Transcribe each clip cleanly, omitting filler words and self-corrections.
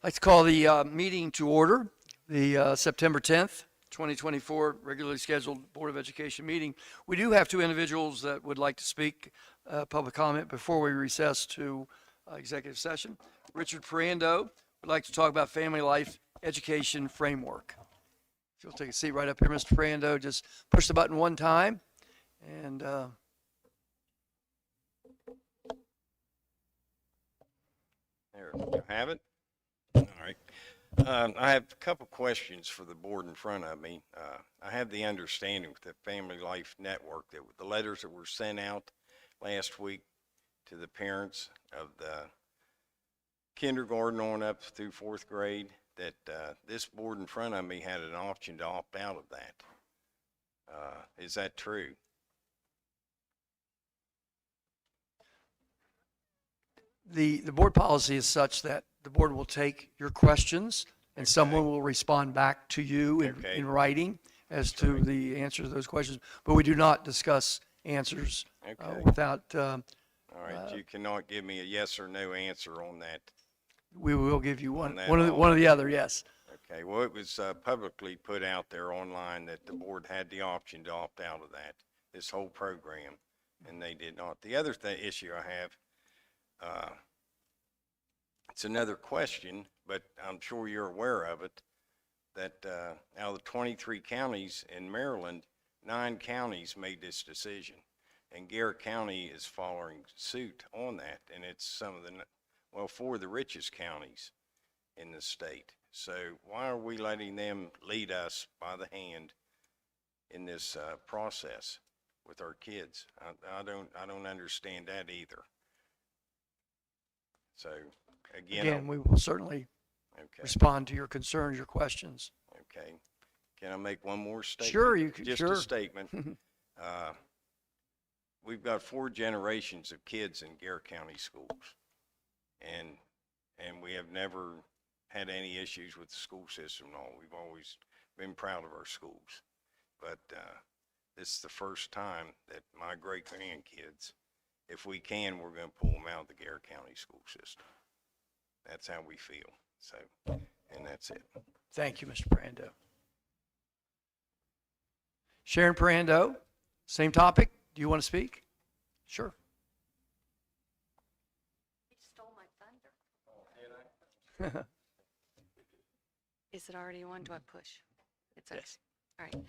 I'd like to call the meeting to order, the September 10th, 2024 regularly scheduled Board of Education meeting. We do have two individuals that would like to speak public comment before we recess to executive session. Richard Ferrando would like to talk about family life education framework. If you'll take a seat right up here, Mr. Ferrando, just push the button one time and There, you have it? All right. I have a couple questions for the board in front of me. I have the understanding with the Family Life Network that with the letters that were sent out last week to the parents of the kindergarten on up through fourth grade, that this board in front of me had an option to opt out of that. Is that true? the board policy is such that the board will take your questions and Okay. someone will respond back to you Okay. in writing as to the answer to those questions. But we do not discuss answers Okay. without, All right, you cannot give me a yes or no answer on that. we will give you one, that one or the other, yes. Okay, well, it was publicly put out there online that the board had the option to opt out of that, this whole program, and they did not. The other issue I have, it's another question, but I'm sure you're aware of it, that out of the 23 counties in Maryland, 9 counties made this decision. And Garrett County is following suit on that, and it's some of the, well, 4 of the richest counties in the state. So why are we letting them lead us by the hand in this process with our kids? I don't understand that either. So Again, we will certainly okay, respond to your concerns, your questions. okay. Can I make one more statement? Sure, you can, Just sure. a statement. We've got 4 generations of kids in Garrett County schools, and we have never had any issues with the school system at all. We've always been proud of our schools, but this is the first time that my great grandkids, if we can, we're going to pull them out of the Garrett County school system. That's how we feel. So, and that's it. Thank you, Mr. Brando. Sharon Brando, same topic. Do you want to speak? Sure. You stole my thunder. Is it already on? Do I push? It's okay. Yes. All right.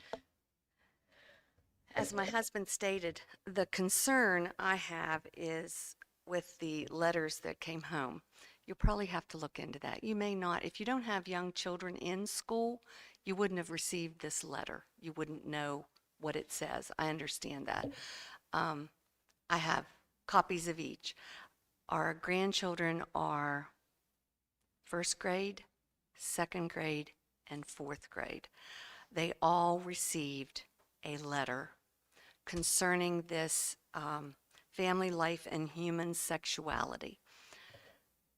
As my husband stated, the concern I have is with the letters that came home. You'll probably have to look into that. You may not. If you don't have young children in school, you wouldn't have received this letter. You wouldn't know what it says. I understand that. I have copies of each. Our grandchildren are first grade, second grade, and fourth grade. They all received a letter concerning this family life and human sexuality.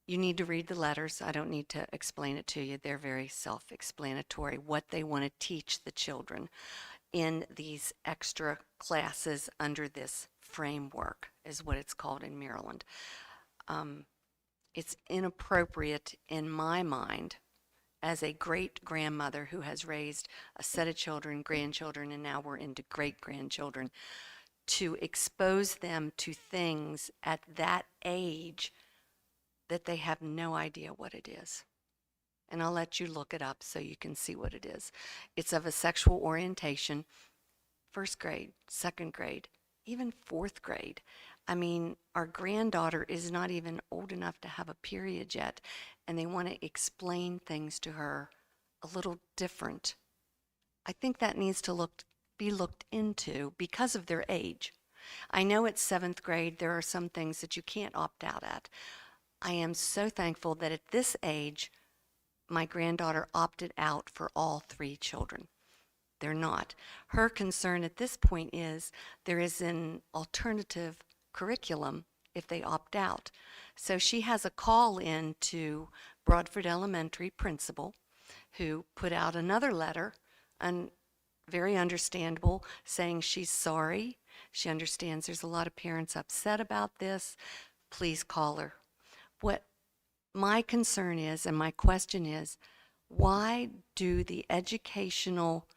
You need to read the letters. I don't need to explain it to you. They're very self-explanatory, what they want to teach the children in these extra classes under this framework, is what it's called in Maryland. It's inappropriate in my mind, as a great grandmother who has raised a set of children, grandchildren, and now we're into great grandchildren, to expose them to things at that age that they have no idea what it is. And I'll let you look it up so you can see what it is. It's of a sexual orientation, first grade, second grade, even fourth grade. I mean, our granddaughter is not even old enough to have a period yet, and they want to explain things to her a little different. I think that needs to be looked into because of their age. I know it's 7th grade. There are some things that you can't opt out at. I am so thankful that at this age, my granddaughter opted out for all 3 children. They're not. Her concern at this point is there is an alternative curriculum if they opt out. So she has a call in to Broadford Elementary principal, who put out another letter, and very understandable, saying she's sorry. She understands there's a lot of parents upset about this. Please call her. What my concern is, and my question is, why do the educational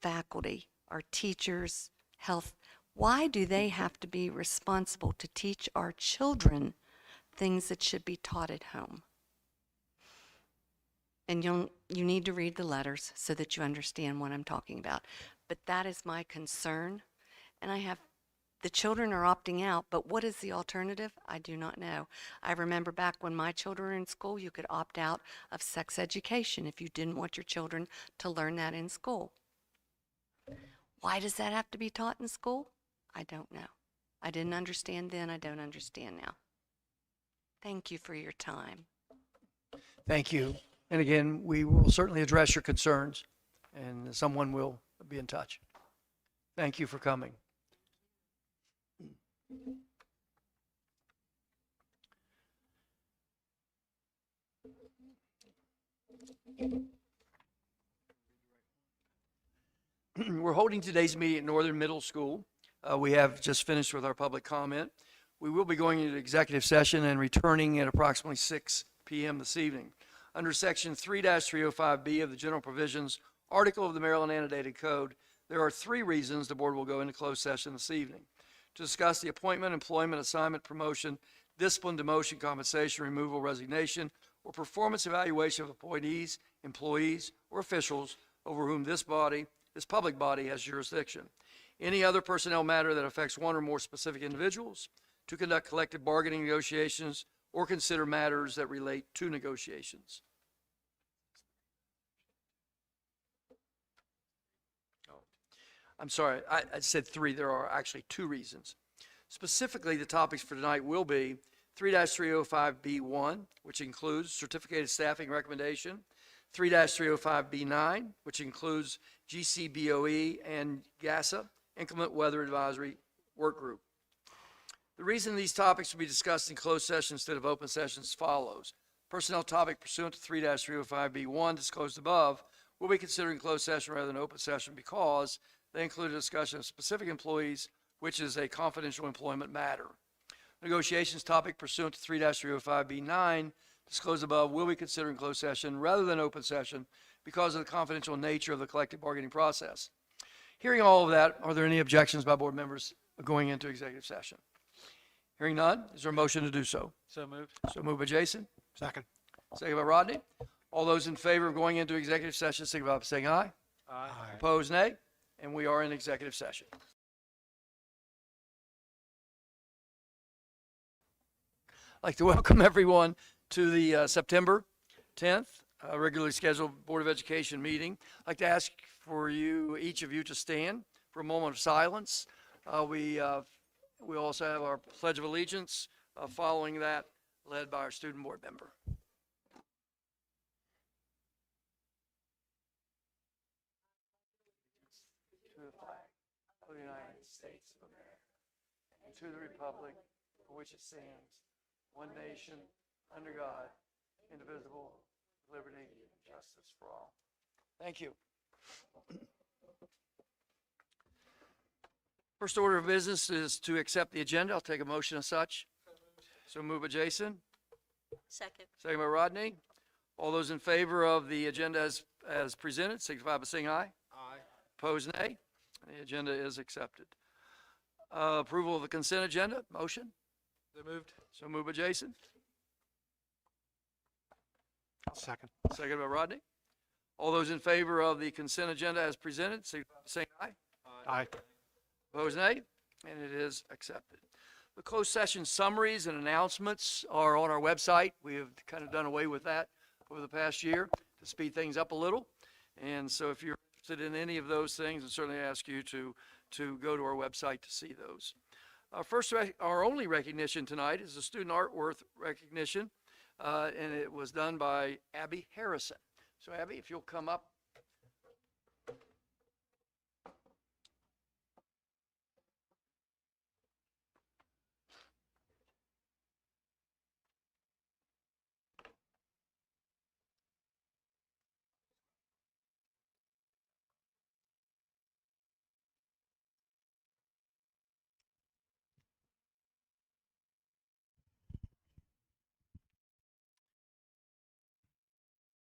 faculty, our teachers, health, why do they have to be responsible to teach our children things that should be taught at home? And you need to read the letters so that you understand what I'm talking about. But that is my concern. And the children are opting out, but what is the alternative? I do not know. I remember back when my children were in school, you could opt out of sex education if you didn't want your children to learn that in school. Why does that have to be taught in school? I don't know. I didn't understand then, I don't understand now. Thank you for your time. Thank you. And again, we will certainly address your concerns, and someone will be in touch. Thank you for coming. We're holding today's meeting at Northern Middle School. We have just finished with our public comment. We will be going into executive session and returning at approximately 6 p.m. this evening. Under Section 3-305B of the General Provisions Article of the Maryland Annotated Code, there are 3 reasons the board will go into closed session this evening: to discuss the appointment, employment, assignment, promotion, discipline, demotion, compensation, removal, resignation, or performance evaluation of appointees, employees, or officials over whom this public body has jurisdiction. Any other personnel matter that affects one or more specific individuals, to conduct collective bargaining negotiations, or consider matters that relate to negotiations. I'm sorry, I said 3. There are actually 2 reasons. Specifically, the topics for tonight will be 3-305B1, which includes certificated staffing recommendation, 3-305B9, which includes GCBOE and GASA, Inclement Weather Advisory Work Group. The reason these topics will be discussed in closed session instead of open session is as follows. Personnel topic pursuant to 3-305B1 disclosed above will be considered in closed session rather than open session because they include a discussion of specific employees, which is a confidential employment matter. Negotiations topic pursuant to 3-305B9 disclosed above will be considered in closed session rather than open session because of the confidential nature of the collective bargaining process. Hearing all of that, are there any objections by board members going into executive session? Hearing none, is there a motion to do so? So moved. So moved by Jason. Second. Second by Rodney. All those in favor of going into executive session, signify by saying aye. Aye. Opposed, nay. And we are in executive session. I'd like to welcome everyone to the September 10th regularly scheduled Board of Education meeting. I'd like to ask for each of you to stand for a moment of silence. We also have our Pledge of Allegiance following that, led by our student board member. To the flag of the United States of America, and to the republic for which it stands, one nation, under God, indivisible, with liberty and justice for all. Thank you. First order of business is to accept the agenda. I'll take a motion as such. So moved by Jason. Second. Second by Rodney. All those in favor of the agenda as presented, signify by saying aye. Aye. Opposed, nay. The agenda is accepted. Approval of the consent agenda, motion. So moved. So moved by Jason. Second. Second by Rodney. All those in favor of the consent agenda as presented, signify by saying aye. Aye. Opposed, nay. And it is accepted. The closed session summaries and announcements are on our website. We have kind of done away with that over the past year to speed things up a little. And so if you're interested in any of those things, I certainly ask you to go to our website to see those. Our only recognition tonight is the Student Art Worth recognition, and it was done by Abby Harrison. So Abby, if you'll come up.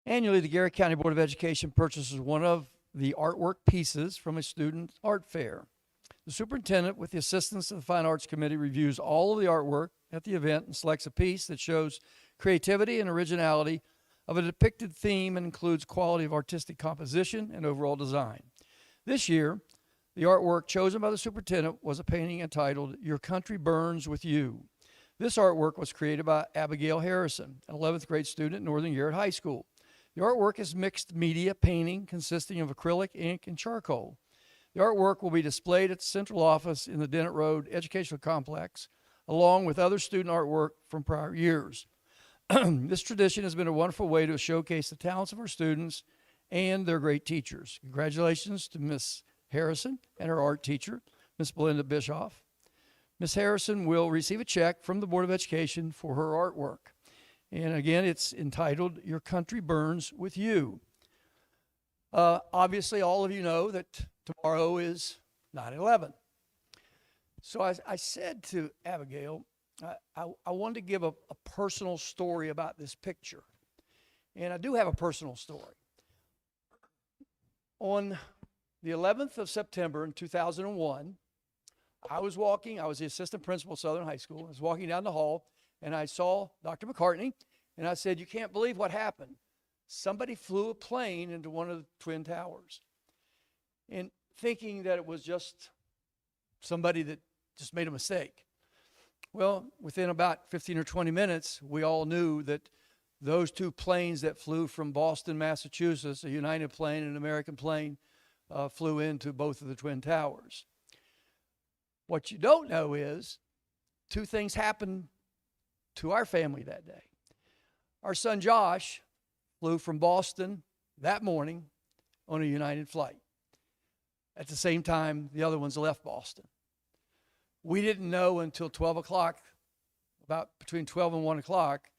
Annually, the Garrett County Board of Education purchases one of the artwork pieces from a student art fair. The superintendent, with the assistance of the Fine Arts Committee, reviews all of the artwork at the event and selects a piece that shows creativity and originality of a depicted theme and includes quality of artistic composition and overall design. This year, the artwork chosen by the superintendent was a painting entitled "Your Country Burns with You." This artwork was created by Abigail Harrison, an 11th grade student at Northern Garrett High School. The artwork is mixed media painting consisting of acrylic, ink, and charcoal. The artwork will be displayed at the central office in the Dennett Road Educational Complex, along with other student artwork from prior years. This tradition has been a wonderful way to showcase the talents of our students and their great teachers. Congratulations to Miss Harrison and her art teacher, Miss Belinda Bischoff. Miss Harrison will receive a check from the Board of Education for her artwork. And again, it's entitled "Your Country Burns with You." Obviously, all of you know that tomorrow is 9/11. So I said to Abigail, I wanted to give a personal story about this picture. And I do have a personal story. On the 11th of September in 2001, I was the assistant principal at Southern High School. I was walking down the hall, and I saw Dr. McCartney, and I said, "You can't believe what happened. Somebody flew a plane into one of the Twin Towers." And thinking that it was just somebody that just made a mistake. Well, within about 15 or 20 minutes, we all knew that those two planes that flew from Boston, Massachusetts, a United plane and an American plane, flew into both of the Twin Towers. What you don't know is two things happened to our family that day. Our son Josh flew from Boston that morning on a United flight. At the same time, the other ones left Boston. We didn't know until 12 o'clock, about between 12 and 1 o'clock,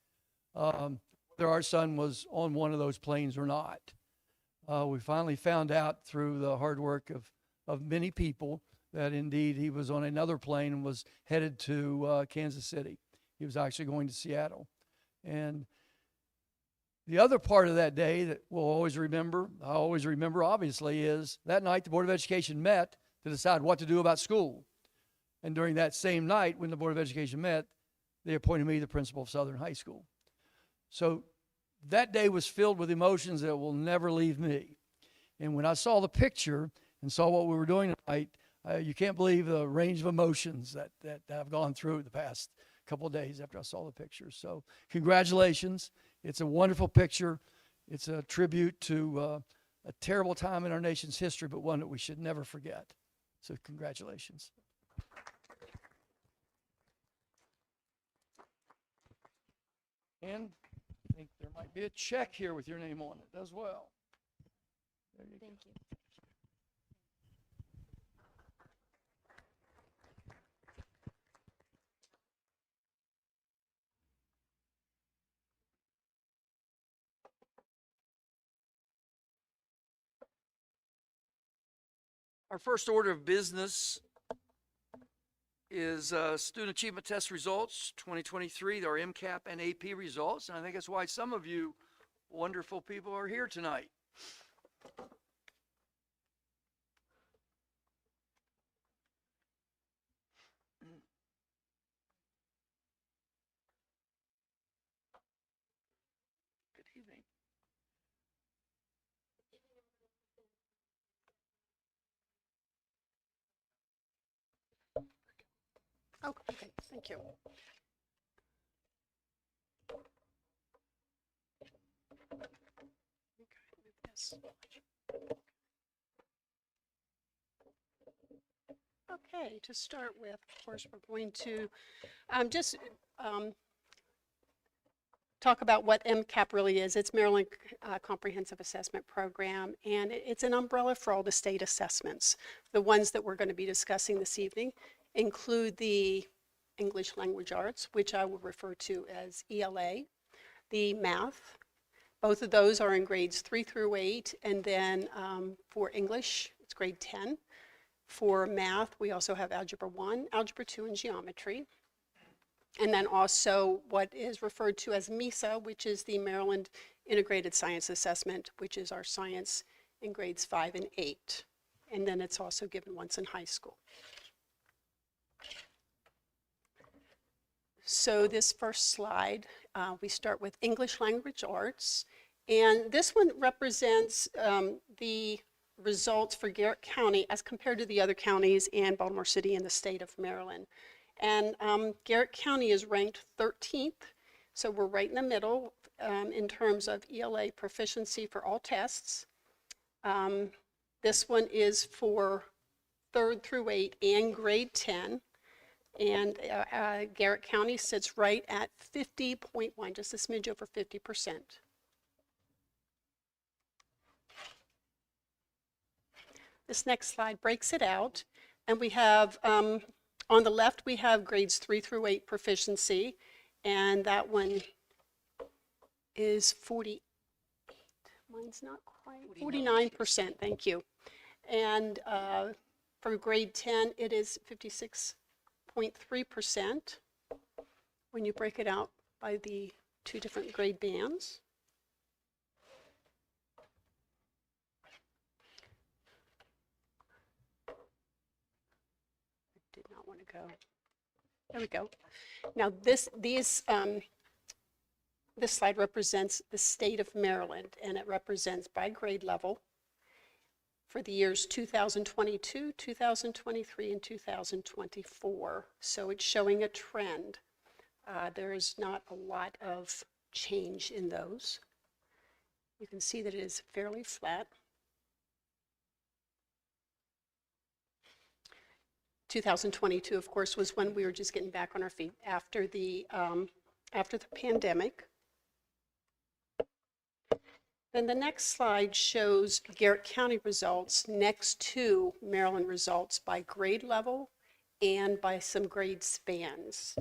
whether our son was on one of those planes or not. We finally found out through the hard work of many people that indeed he was on another plane and was headed to Kansas City. He was actually going to Seattle. And the other part of that day that I always remember obviously, is that night the Board of Education met to decide what to do about school. And during that same night, when the Board of Education met, they appointed me the principal of Southern High School. So that day was filled with emotions that will never leave me. And when I saw the picture and saw what we were doing tonight, you can't believe the range of emotions that I've gone through the past couple of days after I saw the picture. So congratulations. It's a wonderful picture. It's a tribute to a terrible time in our nation's history, but one that we should never forget. So congratulations. And I think there might be a check here with your name on it as well. There you go. Thank you. Our first order of business is Student Achievement Test results 2023, our MCAP and AP results. And I think that's why some of you wonderful people are here tonight. Good evening. Oh, okay, thank you. Okay, to start with, of course, we're going to just talk about what MCAP really is. It's Maryland Comprehensive Assessment Program, and it's an umbrella for all the state assessments. The ones that we're going to be discussing this evening include the English Language Arts, which I will refer to as ELA, the math. Both of those are in grades 3 through 8, and then for English, it's grade 10. For math, we also have Algebra 1, Algebra 2, and Geometry. And then also what is referred to as MISA, which is the Maryland Integrated Science Assessment, which is our science in grades 5 and 8. And then it's also given once in high school. So this first slide, we start with English Language Arts. And this one represents the results for Garrett County as compared to the other counties and Baltimore City and the state of Maryland. And Garrett County is ranked 13th, so we're right in the middle in terms of ELA proficiency for all tests. This one is for 3rd through 8 and grade 10. And Garrett County sits right at 50.1, just a smidge over 50%. This next slide breaks it out, and we have, on the left, we have grades 3 through 8 proficiency, and that one is 48. Mine's not quite, 49%, thank you. And for grade 10, it is 56.3% when you break it out by the 2 different grade bands. Did not want to go. There we go. Now this slide represents the state of Maryland, and it represents by grade level for the years 2022, 2023, and 2024. So it's showing a trend. There is not a lot of change in those. You can see that it is fairly flat. 2022, of course, was when we were just getting back on our feet after the pandemic. Then the next slide shows Garrett County results next to Maryland results by grade level and by some grade spans.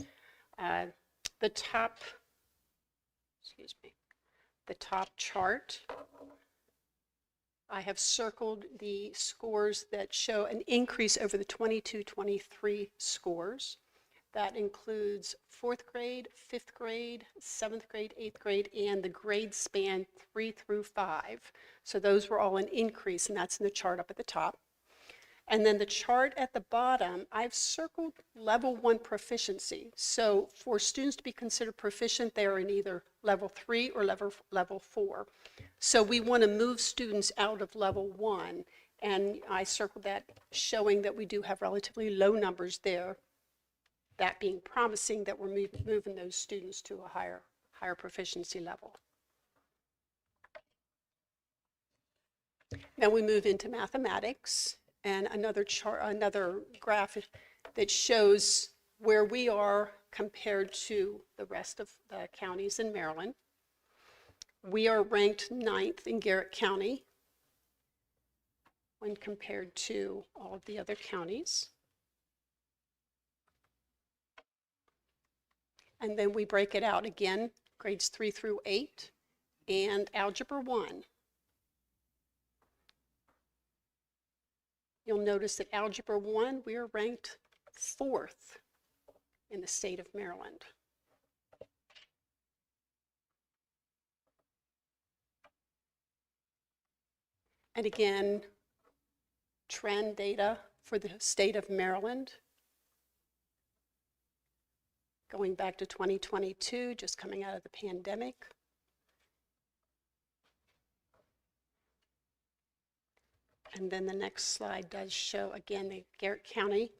The top chart, I have circled the scores that show an increase over the 22-23 scores. That includes 4th grade, 5th grade, 7th grade, 8th grade, and the grade span 3 through 5. So those were all an increase, and that's in the chart up at the top. And then the chart at the bottom, I've circled level 1 proficiency. So for students to be considered proficient, they are in either level 3 or level 4. So we want to move students out of level 1, and I circled that showing that we do have relatively low numbers there. That being promising that we're moving those students to a higher proficiency level. Then we move into mathematics, and another graph that shows where we are compared to the rest of the counties in Maryland. We are ranked 9th in Garrett County when compared to all of the other counties. And then we break it out again, grades 3 through 8 and Algebra 1. You'll notice that Algebra 1, we are ranked 4th in the state of Maryland. And again, trend data for the state of Maryland. Going back to 2022, just coming out of the pandemic. And then the next slide does show, again, the Garrett County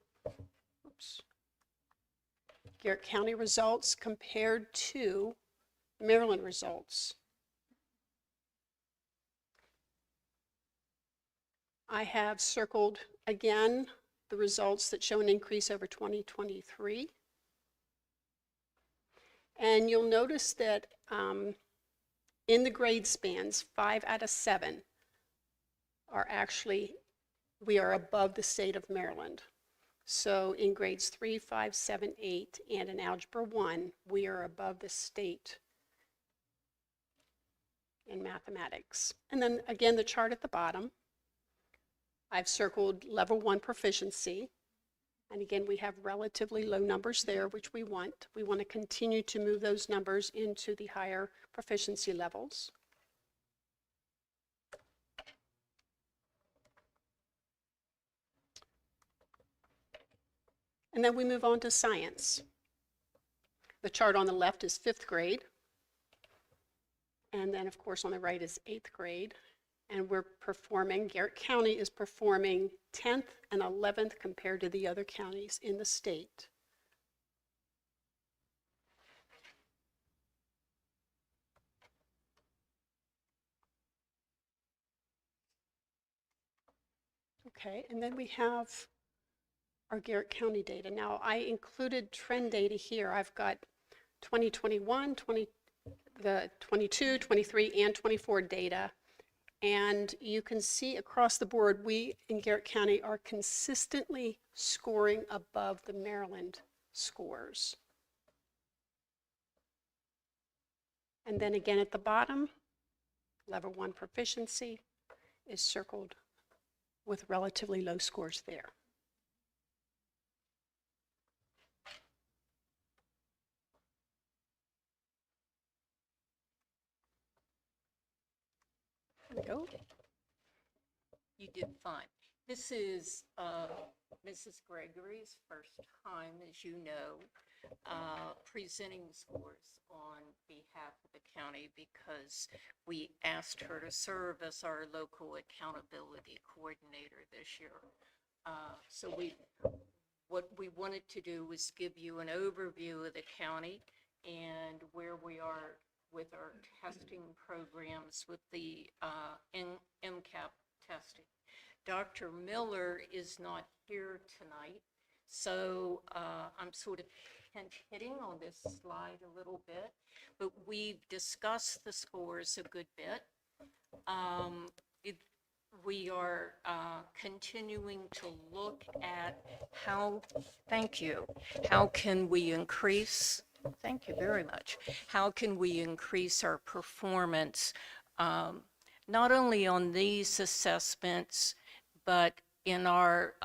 results compared to Maryland results. I have circled, again, the results that show an increase over 2023. And you'll notice that in the grade spans, 5 out of 7 are actually, we are above the state of Maryland. So in grades 3, 5, 7, 8, and in Algebra 1, we are above the state in mathematics. And then again, the chart at the bottom, I've circled level 1 proficiency. And again, we have relatively low numbers there, which we want. We want to continue to move those numbers into the higher proficiency levels. And then we move on to science. The chart on the left is 5th grade. And then, of course, on the right is 8th grade. And we're performing, Garrett County is performing 10th and 11th compared to the other counties in the state. Okay, and then we have our Garrett County data. Now, I included trend data here. I've got 2021, the 22, 23, and 24 data. And you can see across the board, we in Garrett County are consistently scoring above the Maryland scores. And then again at the bottom, level 1 proficiency is circled with relatively low scores there. There we go. You did fine. This is Mrs. Gregory's first time, as you know, presenting scores on behalf of the county because we asked her to serve as our local accountability coordinator this year. So what we wanted to do was give you an overview of the county and where we are with our testing programs with the MCAP testing. Dr. Miller is not here tonight, so I'm sort of hitting on this slide a little bit, but we've discussed the scores a good bit. We are continuing to look at how can we increase, thank you very much, how can we increase our performance, not only on these assessments, but in our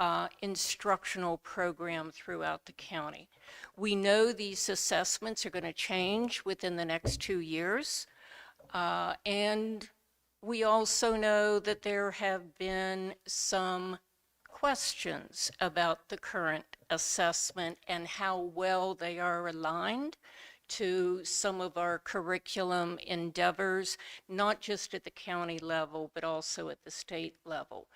instructional program throughout the county. We know these assessments are going to change within the next 2 years, and we also know that there have been some questions about the current assessment and how well they are aligned to some of our curriculum endeavors, not just at the county level, but also at the state level.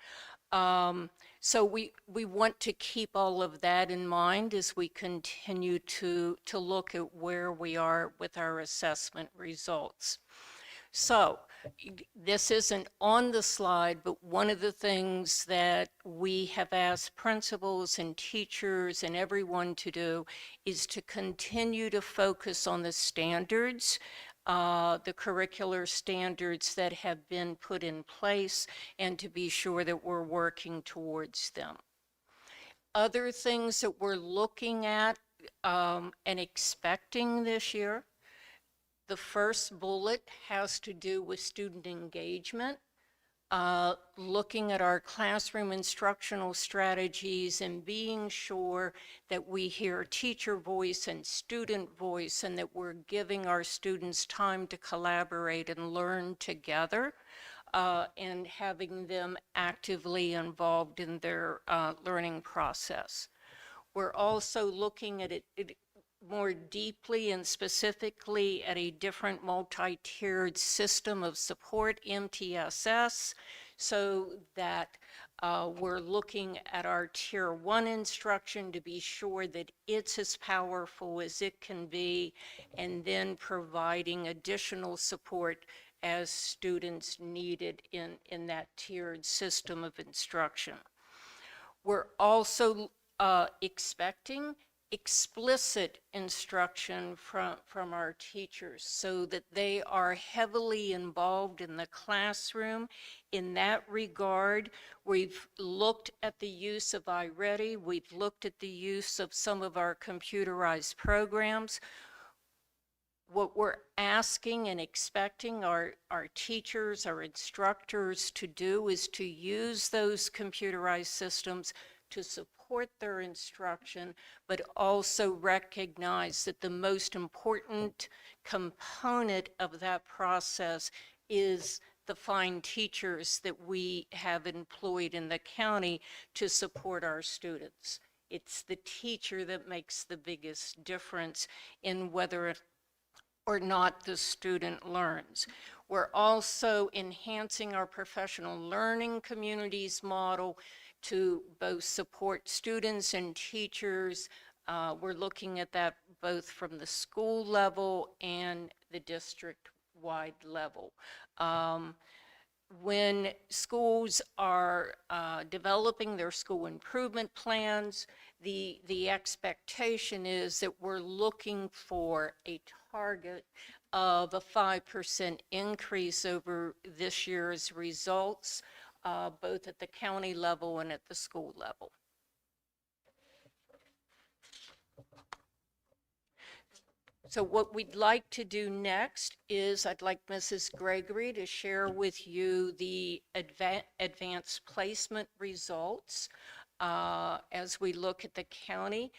So we want to keep all of that in mind as we continue to look at where we are with our assessment results. So this isn't on the slide, but one of the things that we have asked principals and teachers and everyone to do is to continue to focus on the standards, the curricular standards that have been put in place, and to be sure that we're working towards them. Other things that we're looking at and expecting this year, the first bullet has to do with student engagement, looking at our classroom instructional strategies and being sure that we hear teacher voice and student voice and that we're giving our students time to collaborate and learn together, and having them actively involved in their learning process. We're also looking at it more deeply and specifically at a different multi-tiered system of support, MTSS, so that we're looking at our Tier 1 instruction to be sure that it's as powerful as it can be, and then providing additional support as students need it in that tiered system of instruction. We're also expecting explicit instruction from our teachers so that they are heavily involved in the classroom. In that regard, we've looked at the use of iReady, we've looked at the use of some of our computerized programs. What we're asking and expecting our teachers, our instructors to do is to use those computerized systems to support their instruction, but also recognize that the most important component of that process is the fine teachers that we have employed in the county to support our students. It's the teacher that makes the biggest difference in whether or not the student learns. We're also enhancing our professional learning communities model to both support students and teachers. We're looking at that both from the school level and the district-wide level. When schools are developing their school improvement plans, the expectation is that we're looking for a target of a 5% increase over this year's results, both at the county level and at the school level. So what we'd like to do next is I'd like Mrs. Gregory to share with you the advanced placement results as we look at the county.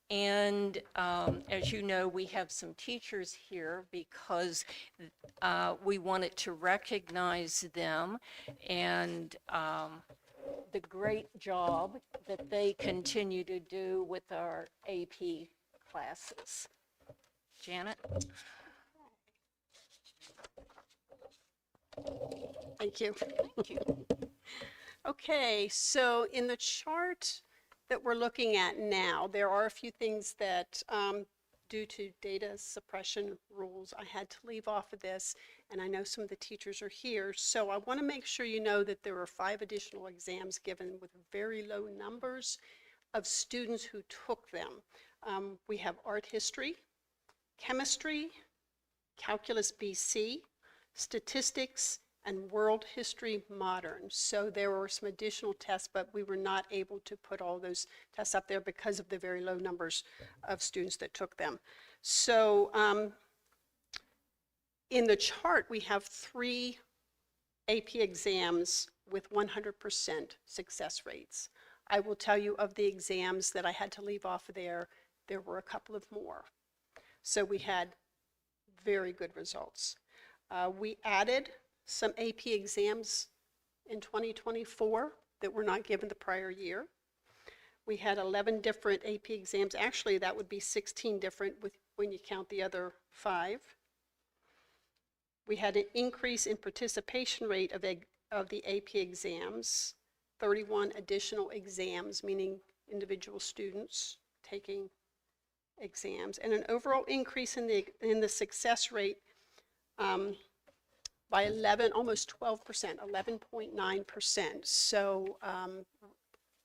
And as you know, we have some teachers here because we wanted to recognize them and the great job that they continue to do with our AP classes. Janet? Thank you. Thank you. Okay, so in the chart that we're looking at now, there are a few things that, due to data suppression rules, I had to leave off of this, and I know some of the teachers are here, so I want to make sure you know that there were 5 additional exams given with very low numbers of students who took them. We have art history, chemistry, calculus BC, statistics, and world history modern. So there were some additional tests, but we were not able to put all those tests up there because of the very low numbers of students that took them. So in the chart, we have 3 AP exams with 100% success rates. I will tell you of the exams that I had to leave off of there were a couple of more. So we had very good results. We added some AP exams in 2024 that were not given the prior year. We had 11 different AP exams. Actually, that would be 16 different when you count the other 5. We had an increase in participation rate of the AP exams, 31 additional exams, meaning individual students taking exams, and an overall increase in the success rate by 11, almost 12%, 11.9%. So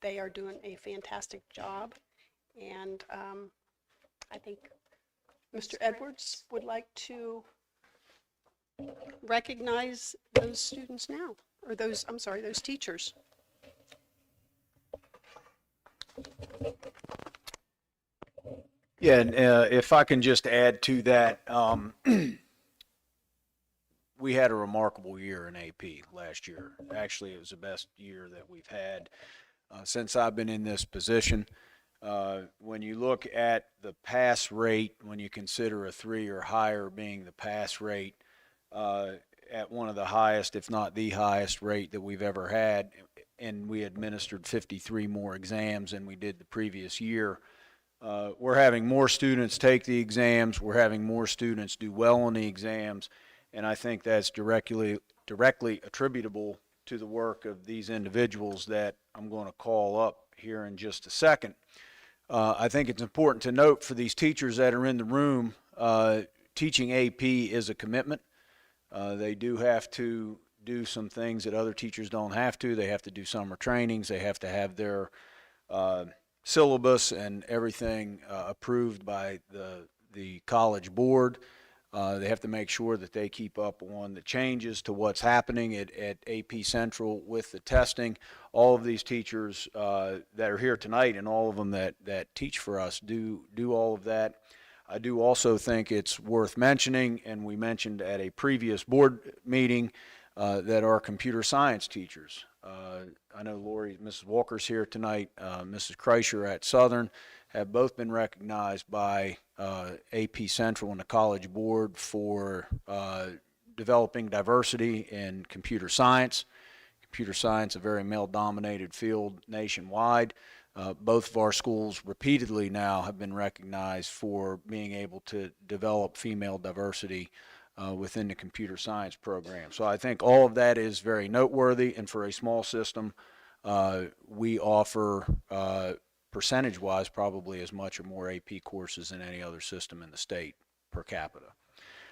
they are doing a fantastic job, and I think Mr. Edwards would like to recognize those students now, or those, I'm sorry, those teachers. Yeah, and if I can just add to that, we had a remarkable year in AP last year. Actually, it was the best year that we've had since I've been in this position. When you look at the pass rate, when you consider a 3 or higher being the pass rate, at one of the highest, if not the highest rate that we've ever had, and we administered 53 more exams than we did the previous year. We're having more students take the exams. We're having more students do well on the exams, and I think that's directly attributable to the work of these individuals that I'm going to call up here in just a second. I think it's important to note for these teachers that are in the room, teaching AP is a commitment. They do have to do some things that other teachers don't have to. They have to do summer trainings. They have to have their syllabus and everything approved by the college board. They have to make sure that they keep up on the changes to what's happening at AP Central with the testing. All of these teachers that are here tonight and all of them that teach for us do all of that. I do also think it's worth mentioning, and we mentioned at a previous board meeting, that our computer science teachers I know Lori, Mrs. Walker's here tonight, Mrs. Kreischer at Southern have both been recognized by AP Central and the College Board for developing diversity in computer science. Computer science, a very male-dominated field nationwide. Both of our schools repeatedly now have been recognized for being able to develop female diversity within the computer science program. So I think all of that is very noteworthy, and for a small system, we offer percentage-wise probably as much or more AP courses than any other system in the state per capita.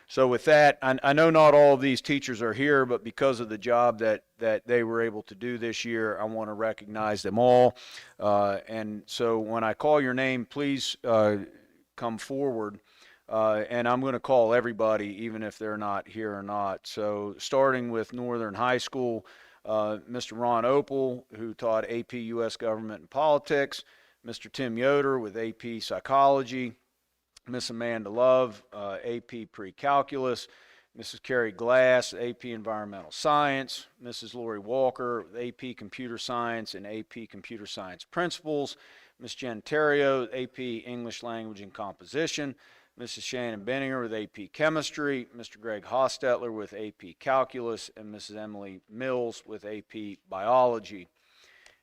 So with that, I know not all of these teachers are here, but because of the job that they were able to do this year, I want to recognize them all. And so when I call your name, please come forward. And I'm going to call everybody, even if they're not here or not. So starting with Northern High School, Mr. Ron Opal, who taught AP U.S. Government and Politics, Mr. Tim Yoder with AP Psychology, Miss Amanda Love, AP Pre-Calculus, Mrs. Carrie Glass, AP Environmental Science, Mrs. Lori Walker with AP Computer Science and AP Computer Science Principles, Ms. Jen Terrio, AP English Language and Composition, Mrs. Shannon Benninger with AP Chemistry, Mr. Greg Hostetler with AP Calculus, and Mrs. Emily Mills with AP Biology.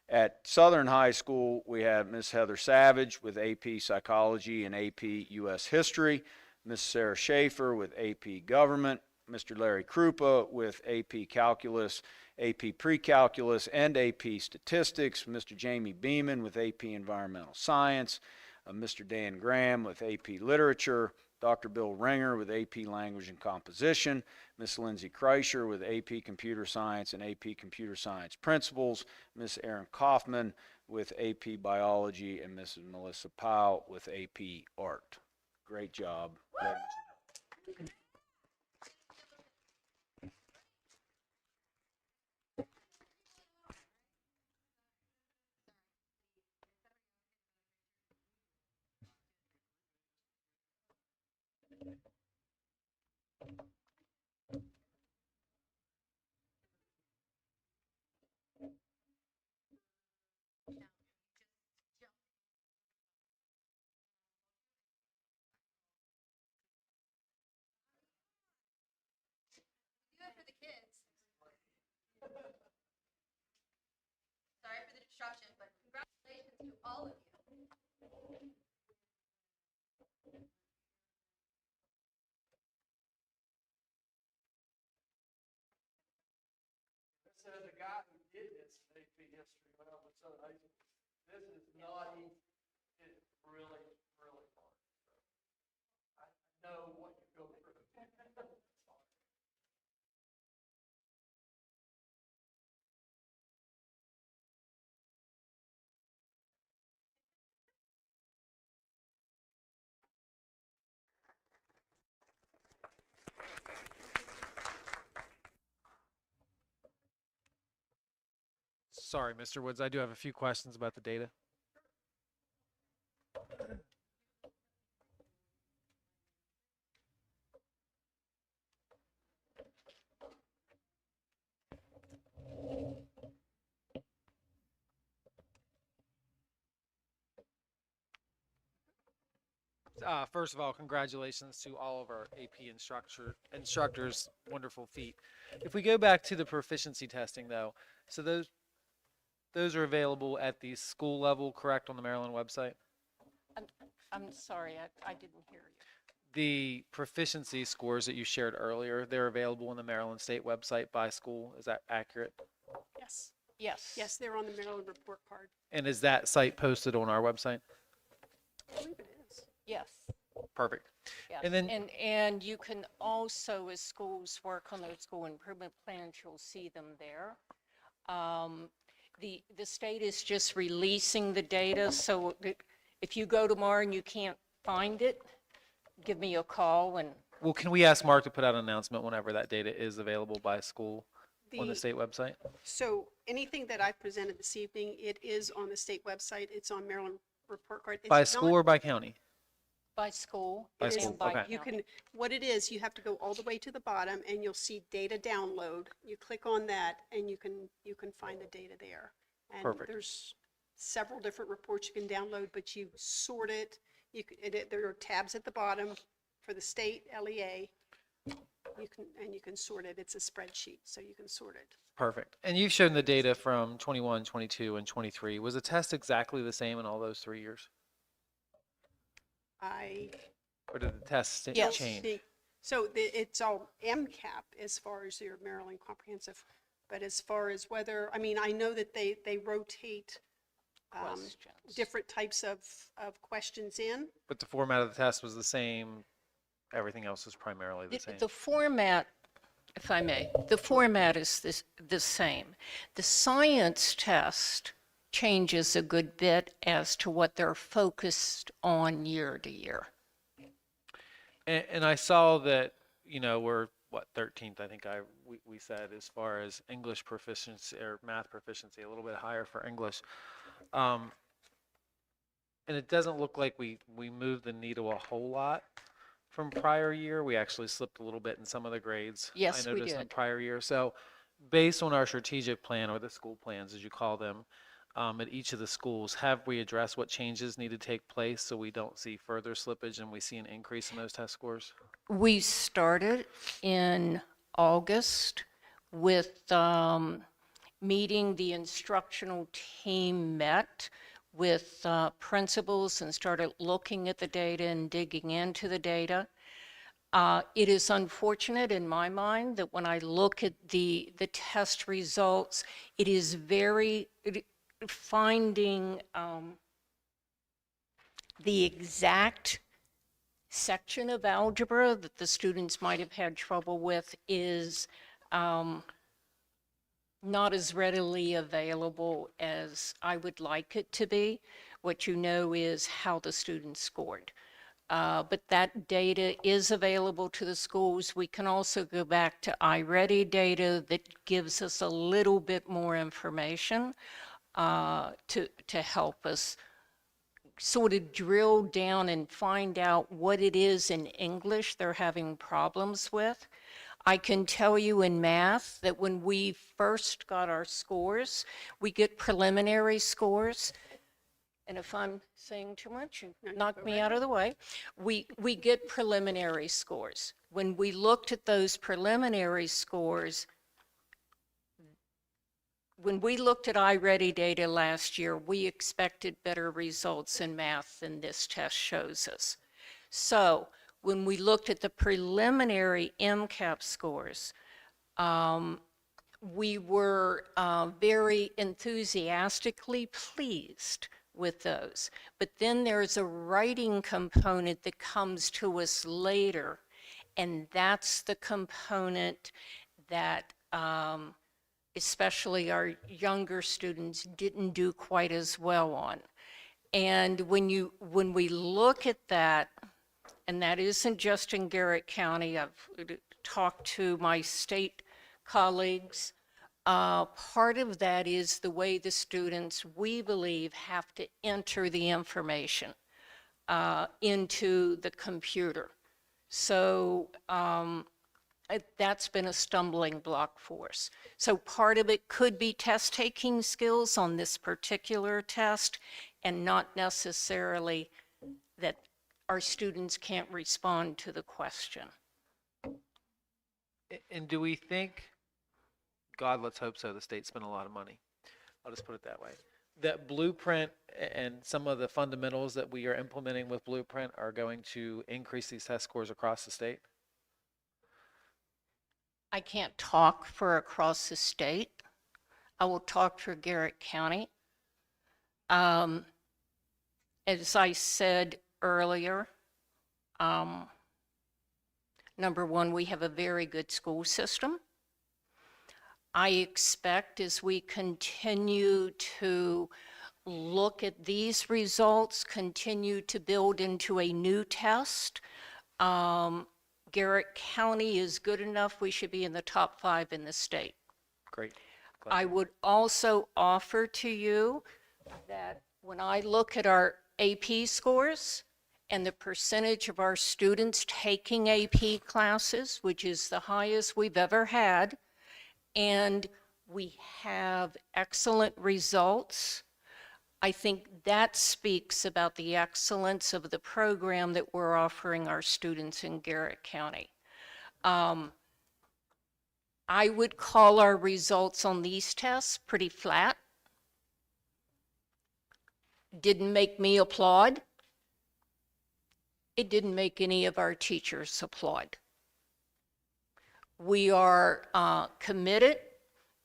At Southern High School, we have Ms. Heather Savage with AP Psychology and AP U.S. History, Ms. Sarah Schaefer with AP Government, Mr. Larry Krupa with AP Calculus, AP Pre-Calculus, and AP Statistics, Mr. Jamie Beeman with AP Environmental Science, Mr. Dan Graham with AP Literature, Dr. Bill Ringer with AP Language and Composition, Ms. Lindsay Kreischer with AP Computer Science and AP Computer Science Principles, Ms. Erin Kaufman with AP Biology, and Mrs. Melissa Powell with AP Art. Great job. For the kids. Sorry for the disruption, but congratulations to all of you. This is the guy who did this in AP history when I was so high school. This is not easy. It's really, really hard. So I know what you go through. Sorry, Mr. Woods, I do have a few questions about the data. First of all, congratulations to all of our AP instructors. Wonderful feat. If we go back to the proficiency testing, though, so those are available at the school level, correct, on the Maryland website? I'm sorry, I didn't hear you. The proficiency scores that you shared earlier, they're available on the Maryland State website by school. Is that accurate? Yes, Yes. yes, they're on the Maryland report card. And is that site posted on our website? I believe it is. Yes. Perfect. Yes. And then- And you can also, as schools work on their school improvement plans, you'll see them there. The state is just releasing the data, so if you go tomorrow and you can't find it, give me a call and. Well, can we ask Mark to put out an announcement whenever that data is available by school on the state website? So anything that I've presented this evening, it is on the state website. It's on Maryland report card. It's By not- school or by county? By school? By It is- school, and okay. You county? can, what it is, you have to go all the way to the bottom and you'll see data download. You click on that and you can find the data there. And Perfect. there's several different reports you can download, but you sort it. There are tabs at the bottom for the state, LEA. You can sort it. It's a spreadsheet, so you can sort it. Perfect. And you've shown the data from 21, 22, and 23. Was the test exactly the same in all those 3 years? Or did the test Yes. change? So it's all MCAP as far as your Maryland Comprehensive, but as far as whether, I mean, I know that they rotate Questions. different types of questions in. But the format of the test was the same. Everything else was primarily the same. The format, if I may, the format is the same. The science test changes a good bit as to what they're focused on year to year. And I saw that, we're, 13th, I think we said, as far as English proficiency or math proficiency, a little bit higher for English. And it doesn't look like we moved the needle a whole lot from prior year. We actually slipped a little bit in some of the grades. Yes, I we noticed in did. prior year. So based on our strategic plan, or the school plans, as you call them, at each of the schools, have we addressed what changes need to take place so we don't see further slippage and we see an increase in those test scores? We started in August with meeting. The instructional team met with principals and started looking at the data and digging into the data. It is unfortunate in my mind that when I look at the test results, it is finding the exact section of algebra that the students might have had trouble with is not as readily available as I would like it to be. What you know is how the students scored. But that data is available to the schools. We can also go back to iReady data that gives us a little bit more information to help us sort of drill down and find out what it is in English they're having problems with. I can tell you in math that when we first got our scores, we get preliminary scores. And if I'm saying too much, you knock me out of the way. We get preliminary scores. When we looked at those preliminary scores, when we looked at iReady data last year, we expected better results in math than this test shows us. So when we looked at the preliminary MCAP scores, we were very enthusiastically pleased with those. But then there's a writing component that comes to us later, and that's the component that especially our younger students didn't do quite as well on. And when we look at that, and that isn't just in Garrett County, I've talked to my state colleagues, part of that is the way the students, we believe, have to enter the information into the computer. So that's been a stumbling block for us. So part of it could be test taking skills on this particular test, and not necessarily that our students can't respond to the question. And do we think, God, let's hope so, the state spent a lot of money. I'll just put it that way. That Blueprint and some of the fundamentals that we are implementing with Blueprint are going to increase these test scores across the state? I can't talk for across the state. I will talk for Garrett County. As I said earlier, number one, we have a very good school system. I expect as we continue to look at these results, continue to build into a new test, Garrett County is good enough. We should be in the top 5 in the state. Great. I would also offer to you that when I look at our AP scores and the percentage of our students taking AP classes, which is the highest we've ever had, and we have excellent results. I think that speaks about the excellence of the program that we're offering our students in Garrett County. I would call our results on these tests pretty flat. Didn't make me applaud. It didn't make any of our teachers applaud. We are committed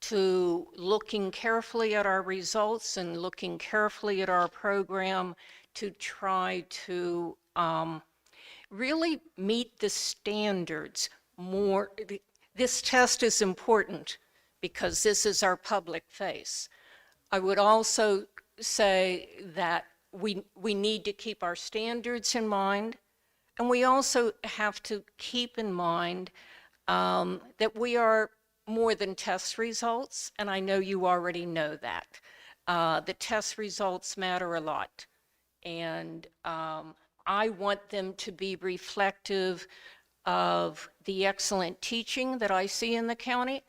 to looking carefully at our results and looking carefully at our program to try to really meet the standards more. This test is important because this is our public face. I would also say that we need to keep our standards in mind, and we also have to keep in mind that we are more than test results, and I know you already know that. The test results matter a lot, and I want them to be reflective of the excellent teaching that I see in the county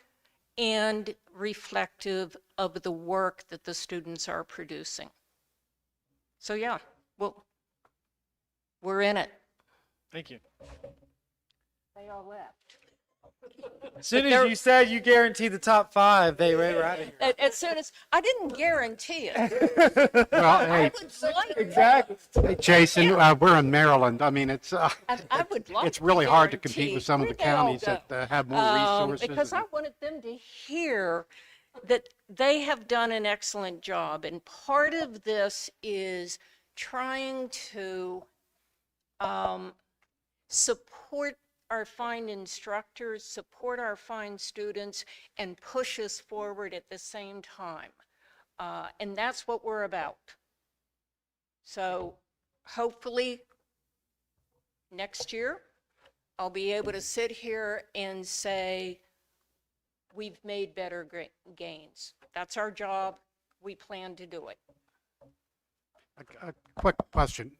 and reflective of the work that the students are producing. So yeah, well, we're in it. Thank you. They all left. As soon as you said you guarantee the top 5, they were out of here. As soon as, I didn't guarantee it. Well, I hey, would like, Exactly. hey, Jason, we're in Maryland. I mean, it's I would like it's really hard to compete guarantee with some of the where'd they all counties that go? have more resources. Because I wanted them to hear that they have done an excellent job. And part of this is trying to support our fine instructors, support our fine students, and push us forward at the same time. And that's what we're about. So hopefully next year, I'll be able to sit here and say, we've made better gains. That's our job. We plan to do it. A quick question.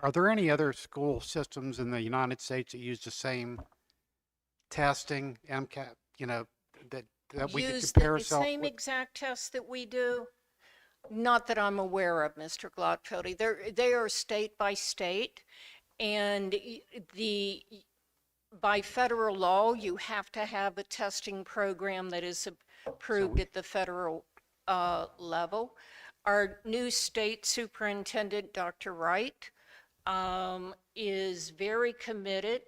Are there any other school systems in the United States that use the same testing, MCAT, that we could Use compare the ourselves same with? exact tests that we do? Not that I'm aware of, Mr. Glockfeldy. They are state by state, and by federal law, you have to have a testing program that is approved at the federal level. Our new state superintendent, Dr. Wright, is very committed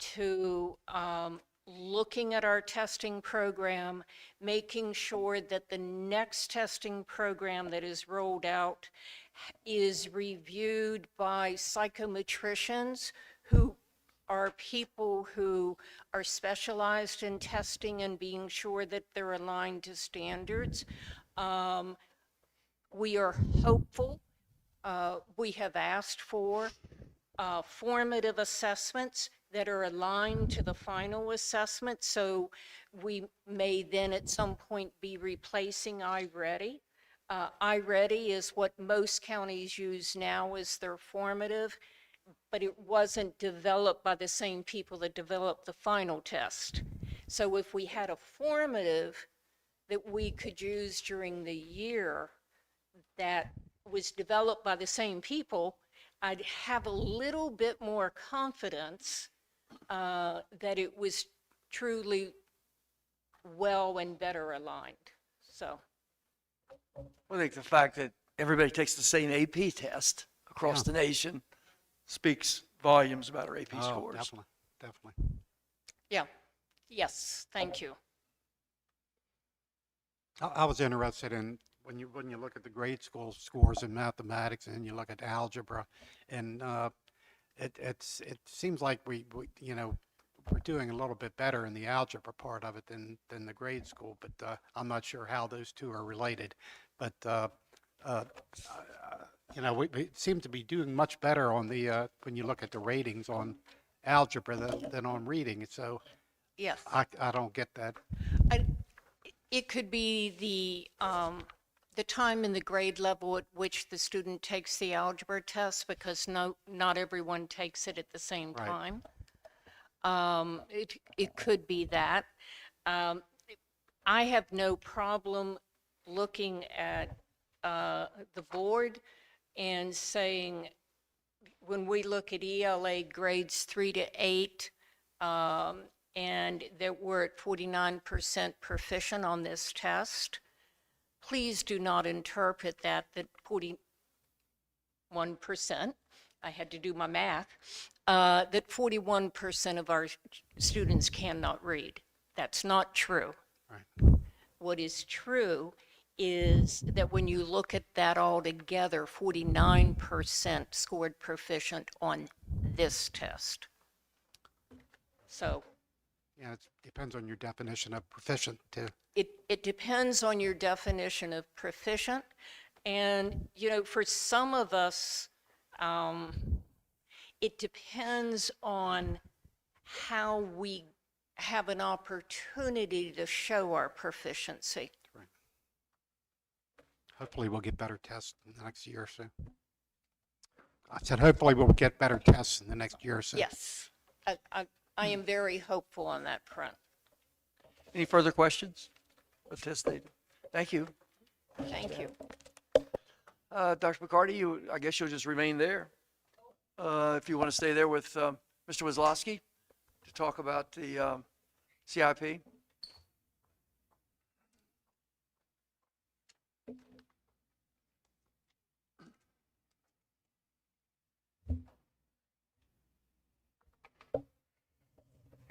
to looking at our testing program, making sure that the next testing program that is rolled out is reviewed by psychometricians who are people who are specialized in testing and being sure that they're aligned to standards. We are hopeful. We have asked for formative assessments that are aligned to the final assessment, so we may then at some point be replacing iReady. iReady is what most counties use now as their formative, but it wasn't developed by the same people that developed the final test. So if we had a formative that we could use during the year that was developed by the same people, I'd have a little bit more confidence that it was truly well and better aligned. So, I think the fact that everybody takes the same AP test across the nation speaks volumes about our AP Oh, scores. definitely. yeah, yes, thank you. I was interested in when you look at the grade school scores in mathematics and you look at algebra, and it seems like we're doing a little bit better in the algebra part of it than the grade school, but I'm not sure how those two are related. But we seem to be doing much better on the when you look at the ratings on algebra than on reading. So Yes. I don't get that. It could be the time and the grade level at which the student takes the algebra test, because not everyone takes it at the same Right. time. It could be that. Um, I have no problem looking at the board and saying, when we look at ELA grades 3 to 8, and that we're at 49% proficient on this test, please do not interpret that 41%, I had to do my math, that 41% of our students cannot read. That's not true. Right. What is true is that when you look at that all together, 49% scored proficient on this test. So Yeah, it depends on your definition of proficient too. it depends on your definition of proficient. And, for some of us, it depends on how we have an opportunity to show our proficiency. Hopefully we'll get better tests in the next year or so. I said, hopefully we'll get better tests in the next year or so. Yes, I am very hopeful on that front. Any further questions? Thank you. Thank you. Dr. McCarty, I guess you'll just remain there. If you want to stay there with Mr. Wazlowski to talk about the CIP.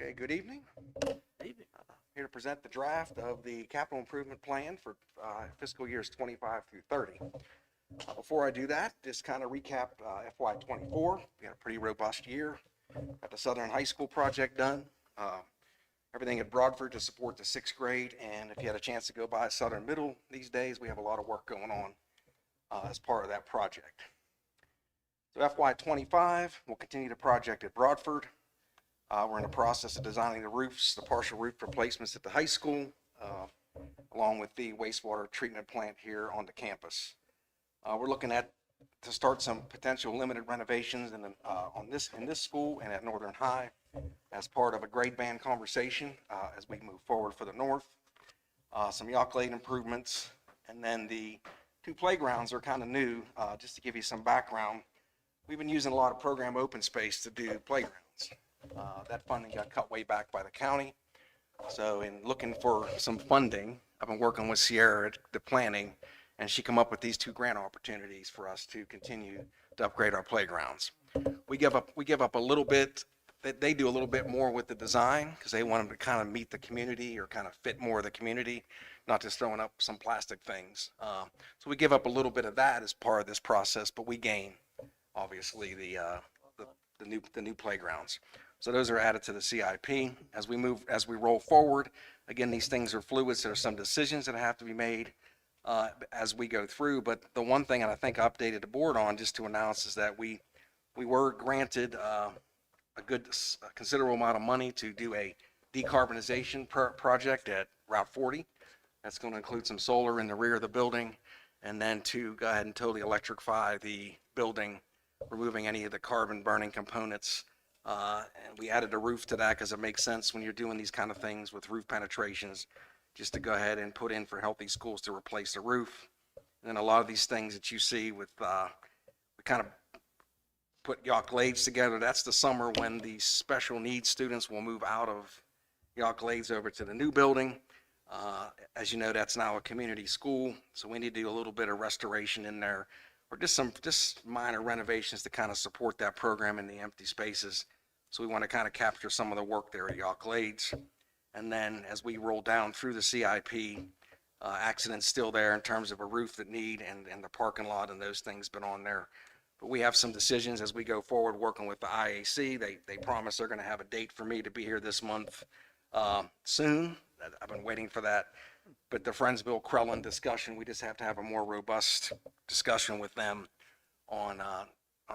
Okay, good evening. Here to present the draft of the capital improvement plan for fiscal years 25 through 30. Before I do that, just kind of recap FY24. We had a pretty robust year. Got the Southern High School project done. Everything at Broadford to support the 6th grade. And if you had a chance to go by Southern Middle these days, we have a lot of work going on as part of that project. So FY25, we'll continue the project at Broadford. We're in the process of designing the roofs, the partial roof replacements at the high school, along with the wastewater treatment plant here on the campus. We're looking to start some potential limited renovations in this school and at Northern High as part of a grade band conversation as we move forward for the north. Some Yoklade improvements, and then the 2 playgrounds are kind of new. Just to give you some background, we've been using a lot of program open space to do playgrounds. That funding got cut way back by the county. So in looking for some funding, I've been working with Sierra at the planning, and she come up with these 2 grant opportunities for us to continue to upgrade our playgrounds. We give up a little bit. They do a little bit more with the design because they want them to kind of meet the community or kind of fit more of the community, not just throwing up some plastic things. So we give up a little bit of that as part of this process, but we gain, obviously, the new playgrounds. So those are added to the CIP. As we roll forward, again, these things are fluid, so there's some decisions that have to be made as we go through. But the one thing, and I think I updated the board on just to announce, is that we were granted a considerable amount of money to do a decarbonization project at Route 40. That's going to include some solar in the rear of the building, and then to go ahead and totally electrify the building, removing any of the carbon burning components. And we added a roof to that because it makes sense when you're doing these kind of things with roof penetrations, just to go ahead and put in for Healthy Schools to replace the roof. And then a lot of these things that you see with, we kind of put Yoklades together. That's the summer when the special needs students will move out of Yoklades over to the new building. As you know, that's now a community school, so we need to do a little bit of restoration in there, or just minor renovations to kind of support that program in the empty spaces. So we want to kind of capture some of the work there at Yoklades. And then as we roll down through the CIP, accidents still there in terms of a roof that need and the parking lot and those things been on there. But we have some decisions as we go forward working with the IAC. They promise they're going to have a date for me to be here this month soon. I've been waiting for that. But the Friendsville Krellin discussion, we just have to have a more robust discussion with them on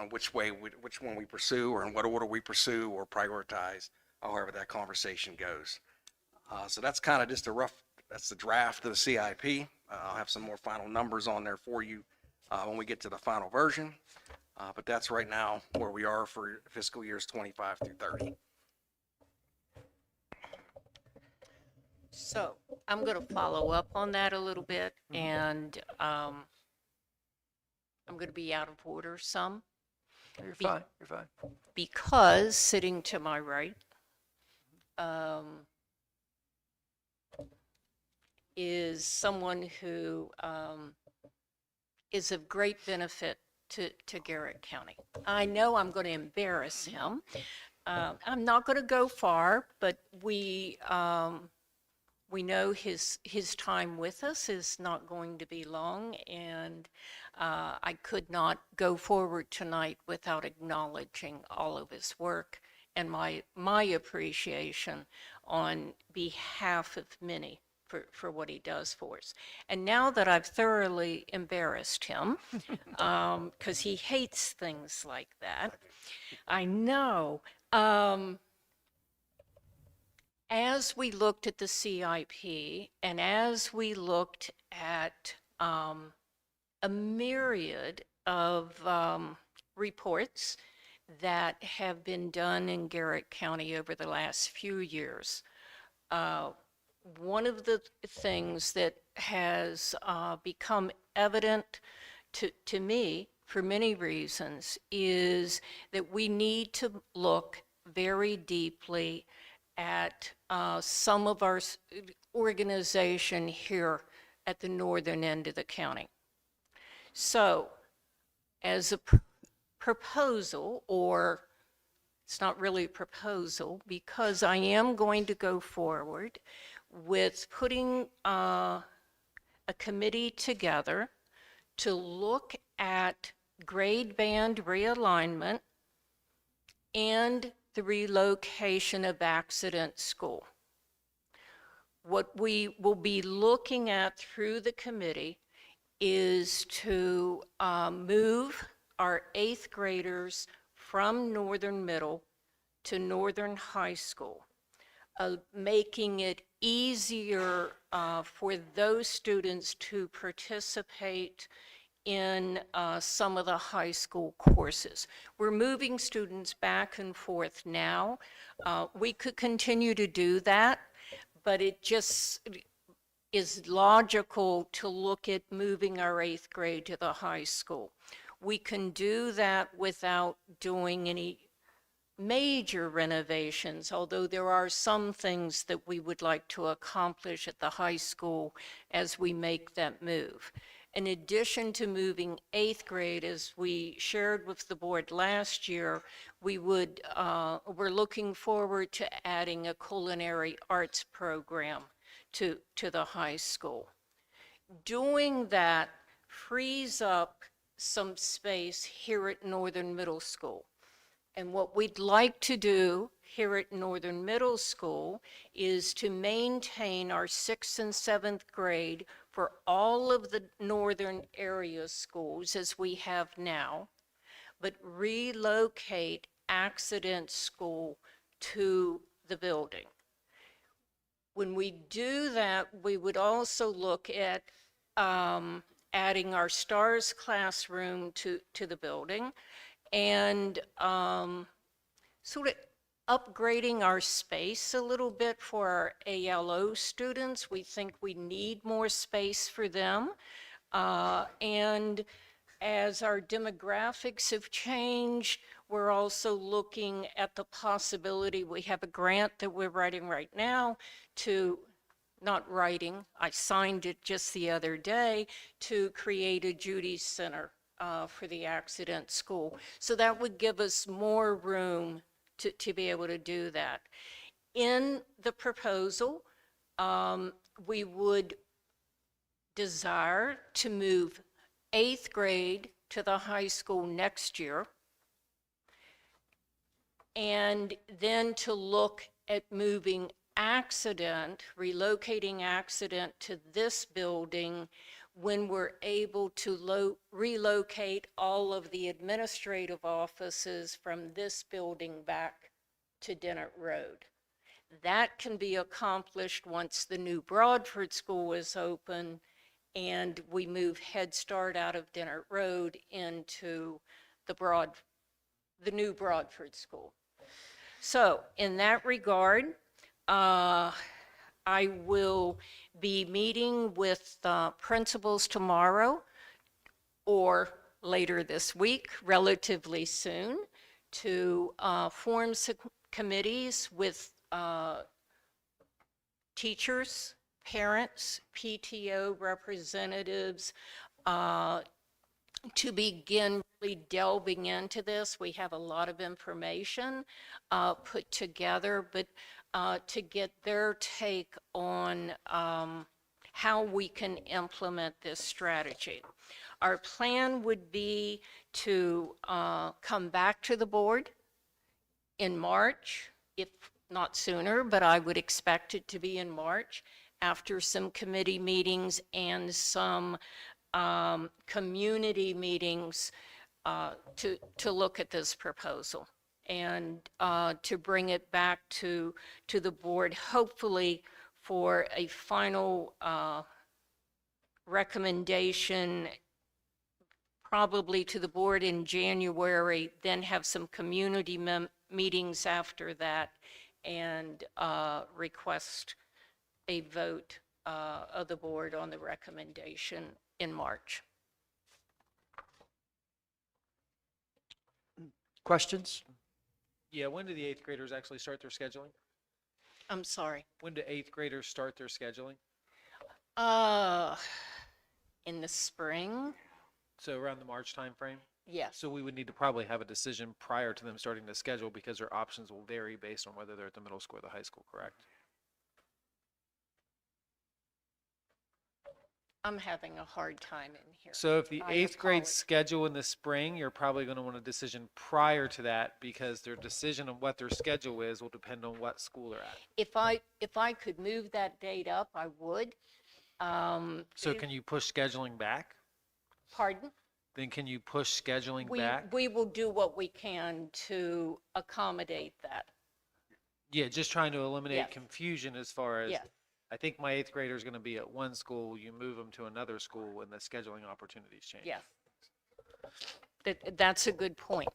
which one we pursue, or in what order we pursue or prioritize, however that conversation goes. So that's kind of just a rough That's the draft of the CIP. I'll have some more final numbers on there for you when we get to the final version. But that's right now where we are for fiscal years 25 through 30. So I'm going to follow up on that a little bit, and I'm going to be out of order some, You're Be- fine, you're fine. because sitting to my right is someone who is of great benefit to Garrett County. I know I'm going to embarrass him. I'm not going to go far, but we know his time with us is not going to be long, and I could not go forward tonight without acknowledging all of his work and my appreciation on behalf of many for what he does for us. And now that I've thoroughly embarrassed him, because he hates things like that, I know. As we looked at the CIP and as we looked at a myriad of reports that have been done in Garrett County over the last few years, one of the things that has become evident to me for many reasons is that we need to look very deeply at some of our organization here at the northern end of the county. So as a proposal, or it's not really a proposal, because I am going to go forward with putting a committee together to look at grade band realignment and the relocation of accident school. What we will be looking at through the committee is to move our 8th graders from Northern Middle to Northern High School, making it easier for those students to participate in some of the high school courses. We're moving students back and forth now. We could continue to do that, but it just is logical to look at moving our 8th grade to the high school. We can do that without doing any major renovations, although there are some things that we would like to accomplish at the high school as we make that move. In addition to moving 8th grade, as we shared with the board last year, we're looking forward to adding a culinary arts program to the high school. Doing that frees up some space here at Northern Middle School. And what we'd like to do here at Northern Middle School is to maintain our 6th and 7th grade for all of the northern area schools as we have now, but relocate accident school to the building. When we do that, we would also look at adding our STARS classroom to the building and sort of upgrading our space a little bit for our ALO students. We think we need more space for them. And as our demographics have changed, we're also looking at the possibility, we have a grant that we're writing right now I signed it just the other day, to create a Judy Center for the accident school. So that would give us more room to be able to do that. In the proposal, we would desire to move 8th grade to the high school next year, and then to look at moving relocating accident to this building when we're able to relocate all of the administrative offices from this building back to Dennett Road. That can be accomplished once the new Broadford School is open and we move Head Start out of Dennett Road into the new Broadford School. So in that regard, I will be meeting with principals tomorrow or later this week, relatively soon, to form committees with teachers, parents, PTO representatives, to begin really delving into this. We have a lot of information put together, but to get their take on how we can implement this strategy. Our plan would be to come back to the board in March, if not sooner, but I would expect it to be in March, after some committee meetings and some community meetings to look at this proposal and to bring it back to the board, hopefully for a final recommendation, probably to the board in January, then have some community meetings after that, and request a vote of the board on the recommendation in March. Questions? Yeah, when do the 8th graders actually start their scheduling? I'm sorry. When do 8th graders start their scheduling? In the spring, So around the March timeframe? yes. So we would need to probably have a decision prior to them starting to schedule, because their options will vary based on whether they're at the middle school or the high school, correct? I'm having a hard time in here. So if the I 8th grade apologize. schedule in the spring, you're probably going to want a decision prior to that, because their decision on what their schedule is will depend on what school they're at. If I could move that date up, I would. So can you push scheduling back? Pardon? Then can you push scheduling back? We will do what we can to accommodate that. Yeah, just trying to eliminate Yes. confusion as far as, Yes. I think my 8th grader is going to be at one school, you move them to another school when the scheduling opportunities change. Yes. That's a good point.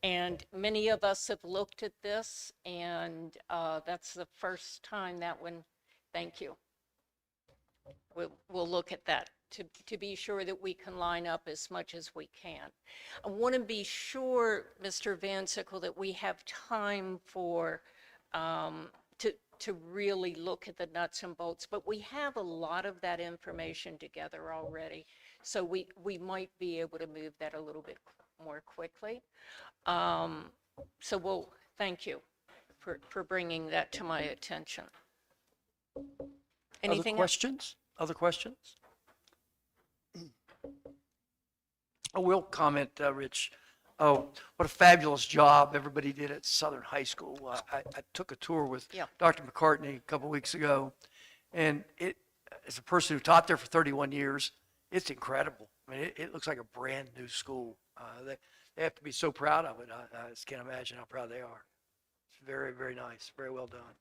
And many of us have looked at this, and that's the first time that one, thank you. We'll look at that to be sure that we can line up as much as we can. I want to be sure, Mr. Van Sickle, that we have time for, to really look at the nuts and bolts, but we have a lot of that information together already, so we might be able to move that a little bit more quickly. So thank you for bringing that to my attention. Anything Other else? questions? Other questions? I will comment, Rich. Oh, what a fabulous job everybody did at Southern High School. I took a tour with Yeah. Dr. McCartney a couple weeks ago, and as a person who taught there for 31 years, it's incredible. I mean, it looks like a brand new school. They have to be so proud of it. I just can't imagine how proud they are. It's very, very nice. Very well done.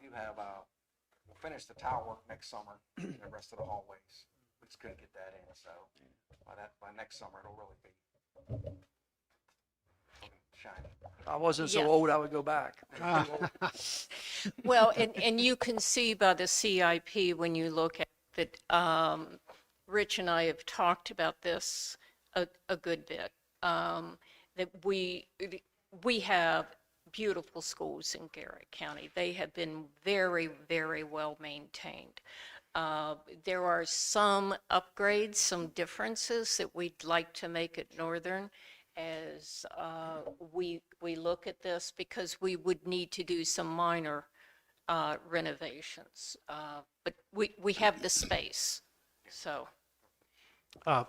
We do have, we'll finish the tile work next summer, and the rest of the hallways. We just couldn't get that in, so by next summer, it'll really be looking shiny. I wasn't so Yes. old I would go back. Well, and you can see by the CIP when you look at that, Rich and I have talked about this a good bit, that we have beautiful schools in Garrett County. They have been very, very well maintained. There are some upgrades, some differences that we'd like to make at Northern as we look at this, because we would need to do some minor renovations. But we have the space, so. I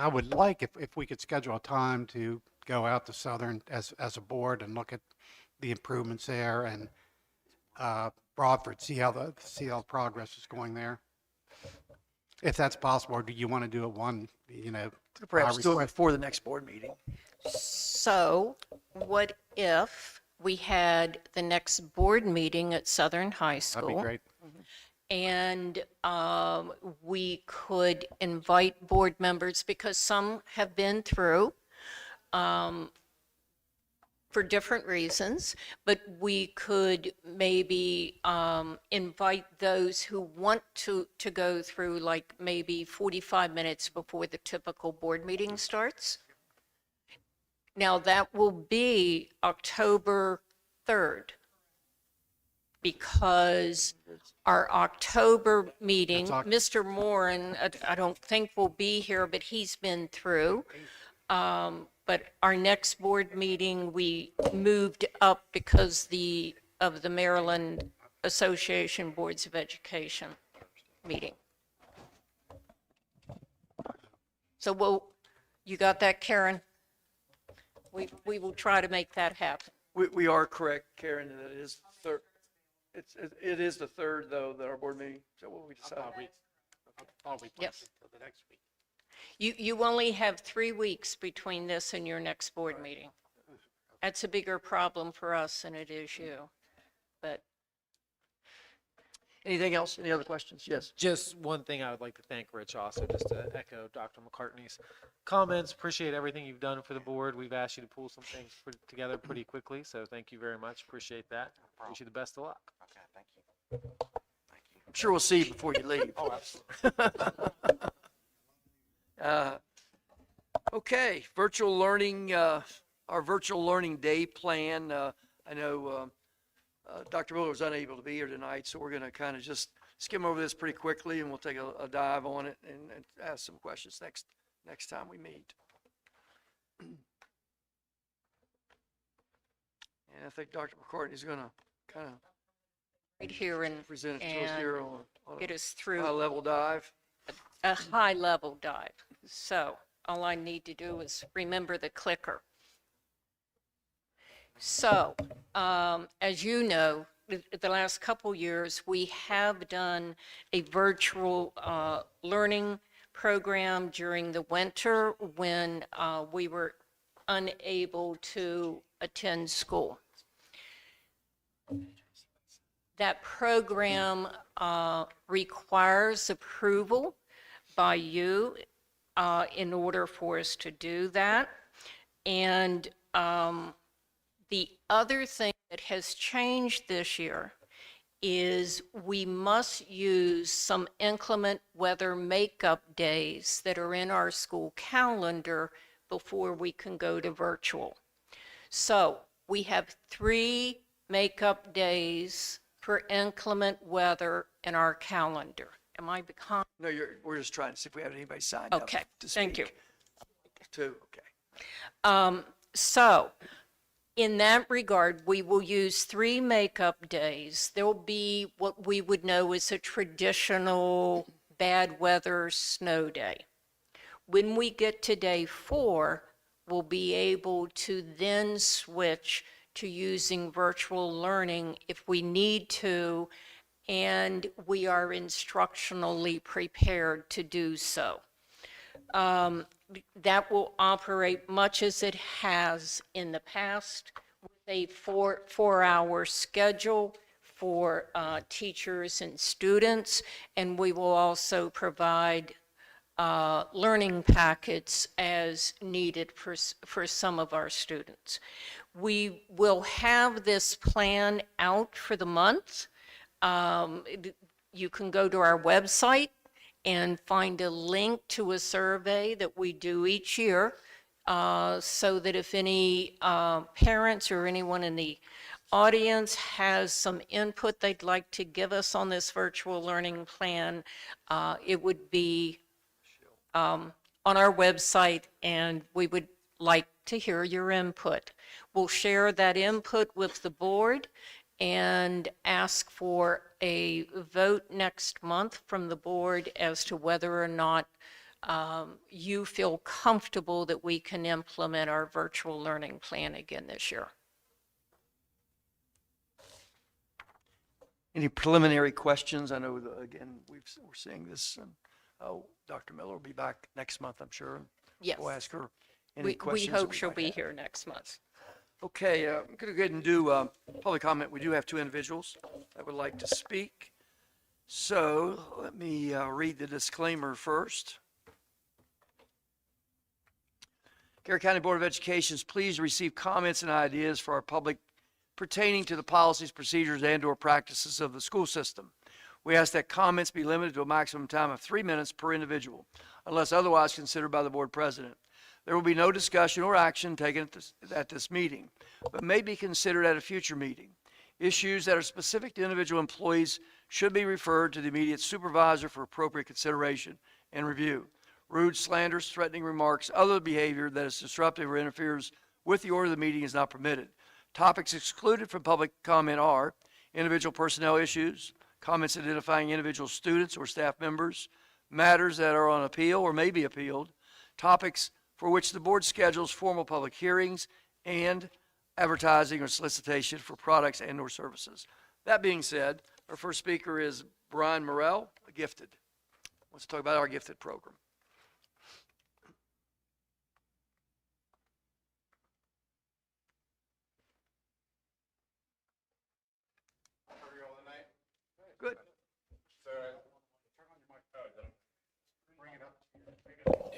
would like if we could schedule a time to go out to Southern as a board and look at the improvements there, and Broadford, see how the progress is going there. If that's possible, or do you want to do it Perhaps do it request- before the next board meeting. So what if we had the next board meeting at Southern High School. That'd be great. And we could invite board members, because some have been through for different reasons, but we could maybe invite those who want to go through, like maybe 45 minutes before the typical board meeting starts. Now, that will be October 3rd, because our October meeting, Mr. Moran, I don't think will be here, but he's been through. But our next board meeting, we moved up because of the Maryland Association Boards of Education meeting. So you got that, Karen? We will try to make that happen. We are correct, Karen, that it is third. It is the third, though, that our board meeting. Is that what we decided? Thought we Yep. placed it till the next week. You only have 3 weeks between this and your next board meeting. That's a bigger problem for us than it is you. But Anything else? Any other questions? Yes. Just one thing I would like to thank Rich also, just to echo Dr. McCartney's comments. Appreciate everything you've done for the board. We've asked you to pull some things together pretty quickly, so thank you very much. Appreciate that. Wish you the best of luck. Okay, thank you. I'm sure we'll see you before you leave. Oh, absolutely. Okay, virtual learning, our virtual learning day plan. I know Dr. Miller was unable to be here tonight, so we're going to kind of just skim over this pretty quickly, and we'll take a dive on it and ask some questions next time we meet. And I think Dr. McCartney is going to kind of right here and present it to us here on get a us through high-level dive. a high-level dive. So all I need to do is remember the clicker. So, as you know, the last couple years, we have done a virtual learning program during the winter when we were unable to attend school. That program requires approval by you in order for us to do that. And the other thing that has changed this year is we must use some inclement weather makeup days that are in our school calendar before we can go to virtual. So we have 3 makeup days for inclement weather in our calendar. Am I behind? No, we're just trying to see if we have anybody signed up Okay, to speak. thank you. Two, okay. So, in that regard, we will use 3 makeup days. There will be what we would know as a traditional bad weather snow day. When we get to day 4, we'll be able to then switch to using virtual learning if we need to, and we are instructionally prepared to do so. That will operate much as it has in the past, with a four-hour schedule for teachers and students, and we will also provide learning packets as needed for some of our students. We will have this plan out for the month. You can go to our website and find a link to a survey that we do each year, so that if any parents or anyone in the audience has some input they'd like to give us on this virtual learning plan, it would be on our website, and we would like to hear your input. We'll share that input with the board and ask for a vote next month from the board as to whether or not you feel comfortable that we can implement our virtual learning plan again this year. Any preliminary questions? I know, again, we're seeing this, and Dr. Miller will be back next month, I'm sure. And Yes. We'll ask her any We questions. hope that she'll might be have. here next month. Okay, I'm going to go ahead and do public comment. We do have two individuals that would like to speak. So let me read the disclaimer first. Garrett County Board of Education is pleased to receive comments and ideas for our public pertaining to the policies, procedures, and/or practices of the school system. We ask that comments be limited to a maximum time of 3 minutes per individual, unless otherwise considered by the board president. There will be no discussion or action taken at this meeting, but may be considered at a future meeting. Issues that are specific to individual employees should be referred to the immediate supervisor for appropriate consideration and review. Rude, slanders, threatening remarks, other behavior that is disruptive or interferes with the order of the meeting is not permitted. Topics excluded from public comment are individual personnel issues, comments identifying individual students or staff members, matters that are on appeal or may be appealed, topics for which the board schedules formal public hearings, and advertising or solicitation for products and/or services. That being said, our first speaker is Brian Morrell, Gifted. Let's talk about our Gifted program. Good.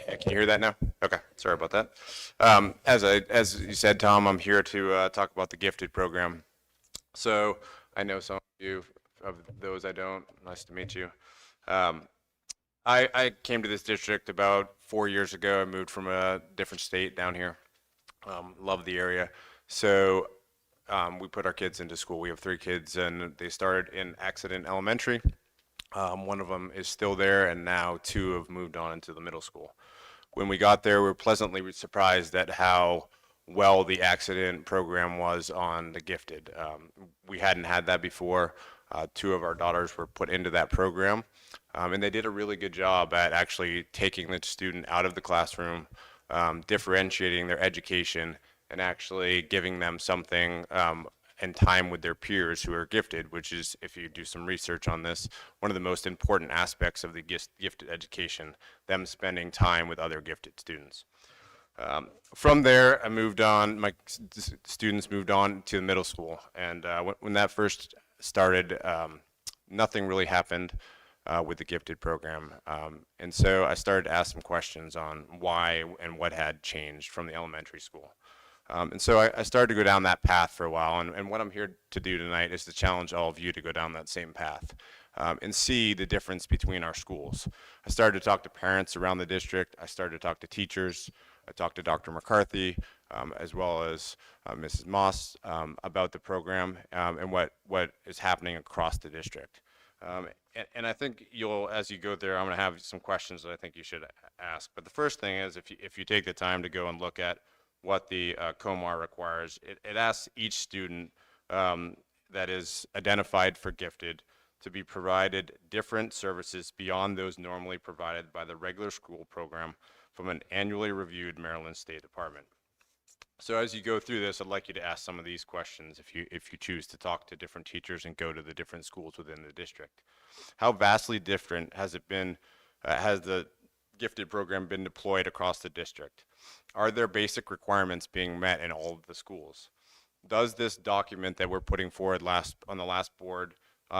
Yeah, can you hear that now? Okay, sorry about that. As you said, Tom, I'm here to talk about the Gifted program. So I know some of you, of those I don't. Nice to meet you. I came to this district about 4 years ago. I moved from a different state down here. Love the area. So we put our kids into school. We have 3 kids, and they started in Accident Elementary. One of them is still there, and now 2 have moved on into the middle school. When we got there, we were pleasantly surprised at how well the accident program was on the Gifted. We hadn't had that before. 2 of our daughters were put into that program, and they did a really good job at actually taking the student out of the classroom, differentiating their education, and actually giving them something and time with their peers who are gifted, which is, if you do some research on this, one of the most important aspects of the gifted education, them spending time with other gifted students. From there, I moved on, my students moved on to the middle school, and when that first started, nothing really happened with the gifted program, and so I started to ask some questions on why and what had changed from the elementary school. And so I started to go down that path for a while, and what I'm here to do tonight is to challenge all of you to go down that same path and see the difference between our schools. I started to talk to parents around the district. I started to talk to teachers. I talked to Dr. McCarthy, as well as Mrs. Moss, about the program and what is happening across the district. And I think as you go there, I'm going to have some questions that I think you should ask. But the first thing is, if you take the time to go and look at what the COMAR requires, it asks each student that is identified for gifted to be provided different services beyond those normally provided by the regular school program from an annually reviewed Maryland State Department. So as you go through this, I'd like you to ask some of these questions if you choose to talk to different teachers and go to the different schools within the district. How vastly different has it been, has the gifted program been deployed across the district? Are there basic requirements being met in all of the schools? Does this document that we're putting forward on the last board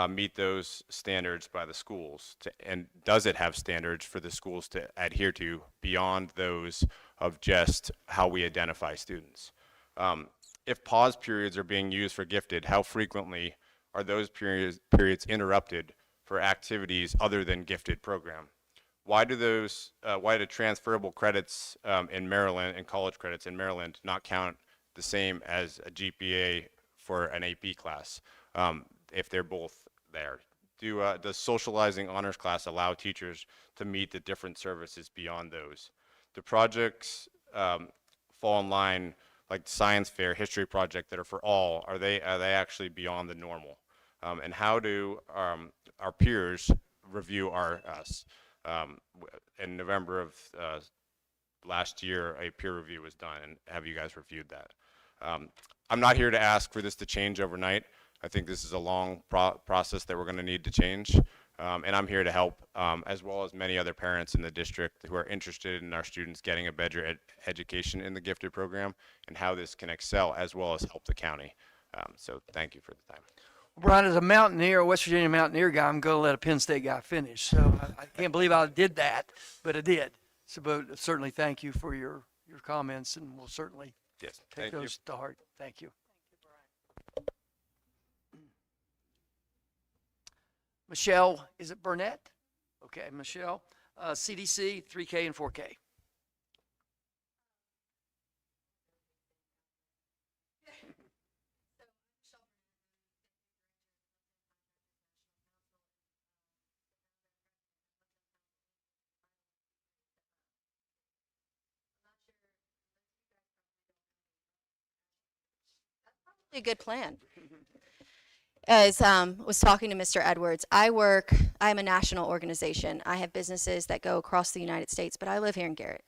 meet those standards by the schools? And does it have standards for the schools to adhere to beyond those of just how we identify students? If pause periods are being used for gifted, how frequently are those periods interrupted for activities other than gifted program? Why do transferable credits in Maryland and college credits in Maryland not count the same as a GPA for an AP class if they're both there? Does socializing honors class allow teachers to meet the different services beyond those? Do projects fall in line, like science fair, history project, that are for all? Are they actually beyond the normal? And how do our peers review us? In November of last year, a peer review was done, and have you guys reviewed that? I'm not here to ask for this to change overnight. I think this is a long process that we're going to need to change. And I'm here to help, as well as many other parents in the district who are interested in our students getting a better education in the gifted program and how this can excel as well as help the county. So thank you for the time. Brian, as a Mountaineer, a West Virginia Mountaineer guy, I'm going to let a Penn State guy finish. So I can't believe I did that, but I did. So, but certainly thank you for your comments, and we'll certainly Yes, take thank you. those to heart. Thank you. Michelle, is it Burnett? Okay, Michelle, CDC, 3K and 4K. A good plan. As was talking to Mr. Edwards, I'm a national organization. I have businesses that go across the United States, but I live here in Garrett.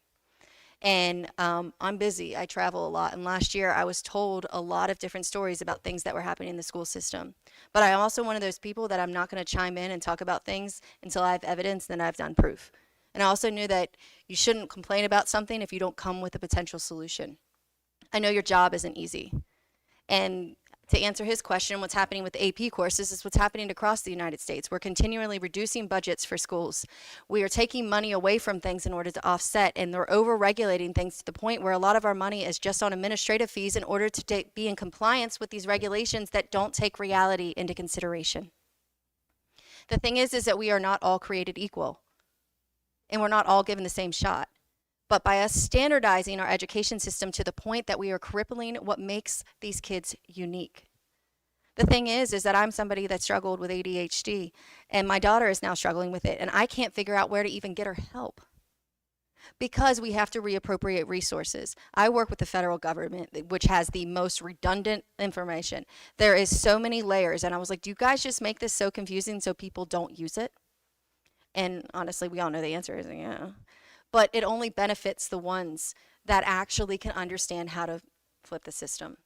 And I'm busy. I travel a lot. And last year, I was told a lot of different stories about things that were happening in the school system. But I'm also one of those people that I'm not going to chime in and talk about things until I have evidence, then I've done proof. And I also knew that you shouldn't complain about something if you don't come with a potential solution. I know your job isn't easy. And to answer his question, what's happening with AP courses is what's happening across the United States. We're continually reducing budgets for schools. We are taking money away from things in order to offset, and they're over-regulating things to the point where a lot of our money is just on administrative fees in order to be in compliance with these regulations that don't take reality into consideration. The thing is that we are not all created equal, and we're not all given the same shot. But by us standardizing our education system to the point that we are crippling what makes these kids unique. The thing is that I'm somebody that struggled with ADHD, and my daughter is now struggling with it, and I can't figure out where to even get her help because we have to reappropriate resources. I work with the federal government, which has the most redundant information. There is so many layers, and I was like, do you guys just make this so confusing so people don't use it? And honestly, we all know the answer is yeah. But it only benefits the ones that actually can understand how to flip the system.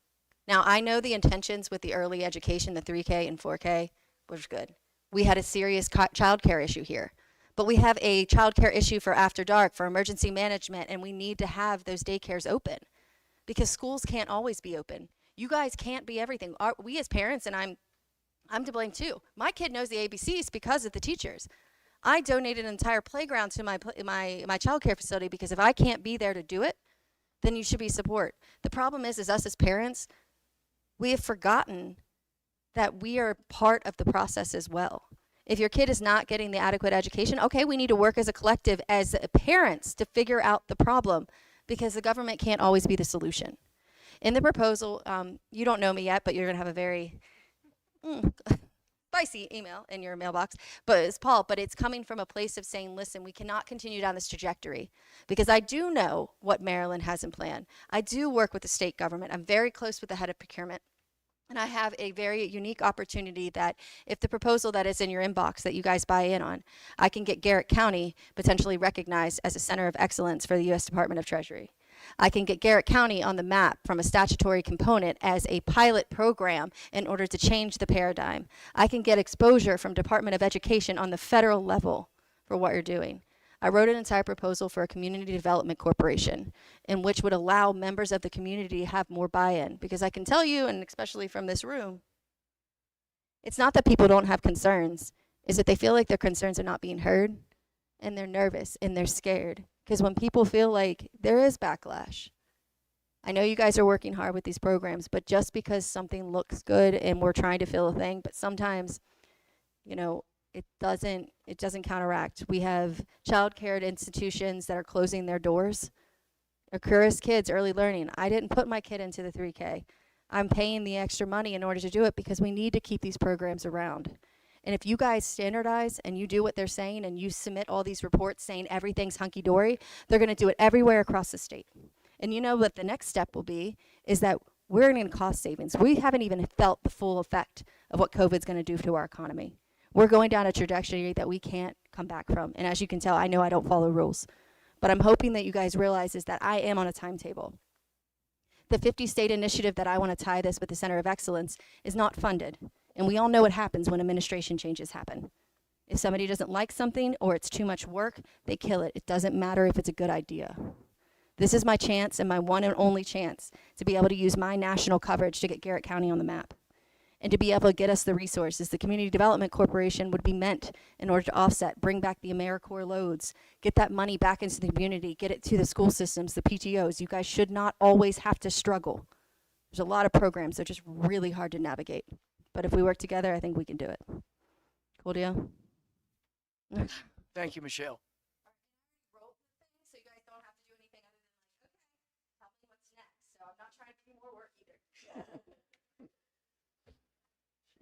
Now, I know the intentions with the early education, the 3K and 4K, was good. We had a serious child care issue here. But we have a child care issue for after dark, for emergency management, and we need to have those daycares open because schools can't always be open. You guys can't be everything. We as parents, and I'm to blame too. My kid knows the ABCs because of the teachers. I donated an entire playground to my child care facility because if I can't be there to do it, then you should be support. The problem is us as parents, we have forgotten that we are part of the process as well. If your kid is not getting the adequate education, okay, we need to work as a collective, as parents, to figure out the problem because the government can't always be the solution. In the proposal, you don't know me yet, but you're going to have a very spicy email in your mailbox, but it's Paul, but it's coming from a place of saying, listen, we cannot continue down this trajectory because I do know what Maryland has in plan. I do work with the state government. I'm very close with the head of procurement. And I have a very unique opportunity that if the proposal that is in your inbox that you guys buy in on, I can get Garrett County potentially recognized as a center of excellence for the U.S. Department of Treasury. I can get Garrett County on the map from a statutory component as a pilot program in order to change the paradigm. I can get exposure from Department of Education on the federal level for what you're doing. I wrote an entire proposal for a community development corporation in which would allow members of the community to have more buy-in because I can tell you, and especially from this room, it's not that people don't have concerns, it's that they feel like their concerns are not being heard and they're nervous and they're scared. Because when people feel like there is backlash, I know you guys are working hard with these programs, but just because something looks good and we're trying to fill a thing, but sometimes, you know, it doesn't counteract. We have child care institutions that are closing their doors. Akuris Kids, early learning. I didn't put my kid into the 3K. I'm paying the extra money in order to do it because we need to keep these programs around. And if you guys standardize and you do what they're saying and you submit all these reports saying everything's hunky-dory, they're going to do it everywhere across the state. And you know what the next step will be is that we're going to cost savings. We haven't even felt the full effect of what COVID's going to do to our economy. We're going down a trajectory that we can't come back from. And as you can tell, I know I don't follow rules. But I'm hoping that you guys realize is that I am on a timetable. The 50-state initiative that I want to tie this with the Center of Excellence is not funded. And we all know what happens when administration changes happen. If somebody doesn't like something or it's too much work, they kill it. It doesn't matter if it's a good idea. This is my chance and my one and only chance to be able to use my national coverage to get Garrett County on the map and to be able to get us the resources. The Community Development Corporation would be meant in order to offset, bring back the AmeriCorps loads, get that money back into the community, get it to the school systems, the PTOs. You guys should not always have to struggle. There's a lot of programs that are just really hard to navigate. But if we work together, I think we can do it. Cool deal? Thank you, Michelle. So you guys don't have to do anything other than like, okay, tell me what's next. So I'm not trying to do more work either.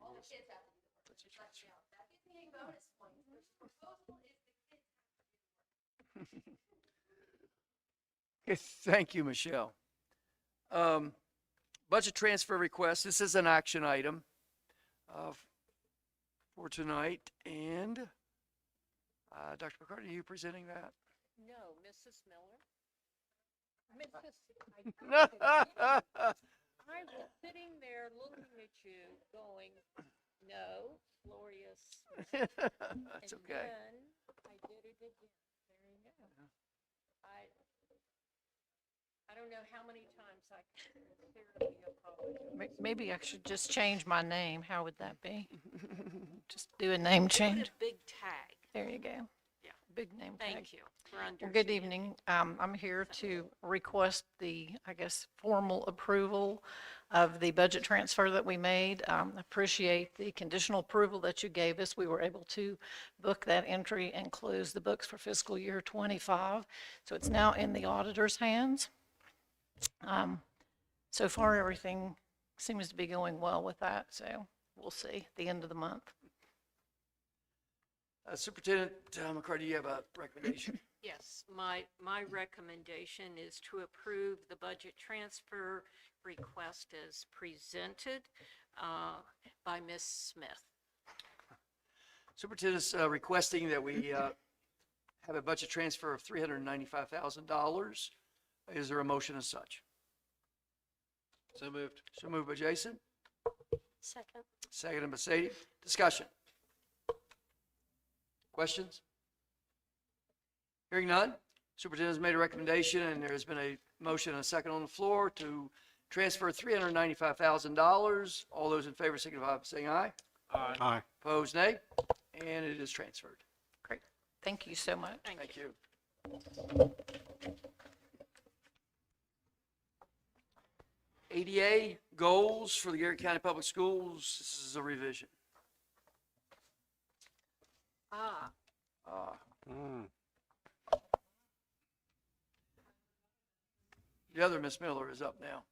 All the kids have to do the work. Just let you know. That gives me a bonus point. The proposal is the kids have to do the work. Okay, thank you, Michelle. Budget transfer request. This is an action item for tonight. And Dr. McCarty, are you presenting that? No, Mrs. Miller. I was sitting there looking at you going, no, glorious. That's And okay. then I did it again. There you go. I don't know how many times I sincerely apologize. Maybe I should just change my name. How would that be? Just do a name Put change. a big tag. There you go. Yeah. Big name tag. Thank you for Well, understanding. good evening. I'm here to request the, I guess, formal approval of the budget transfer that we made. Appreciate the conditional approval that you gave us. We were able to book that entry and close the books for fiscal year 25. So it's now in the auditor's hands. So far, everything seems to be going well with that. So we'll see at the end of the month. Superintendent McCarty, do you have a recommendation? Yes, my recommendation is to approve the budget transfer request as presented by Ms. Smith. Superintendent's requesting that we have a budget transfer of $395,000. Is there a motion as such? So moved. So moved by Jason, Second. seconded by Sadie. Discussion. Questions? Hearing none. Superintendent has made a recommendation, and there has been a motion and a second on the floor to transfer $395,000. All those in favor signify by saying aye. Aye. Opposed, nay. And it is transferred. Great. Thank you so much. Thank you. ADA goals for the Garrett County Public Schools. This is a revision. Mm. The other Miss Miller is up now.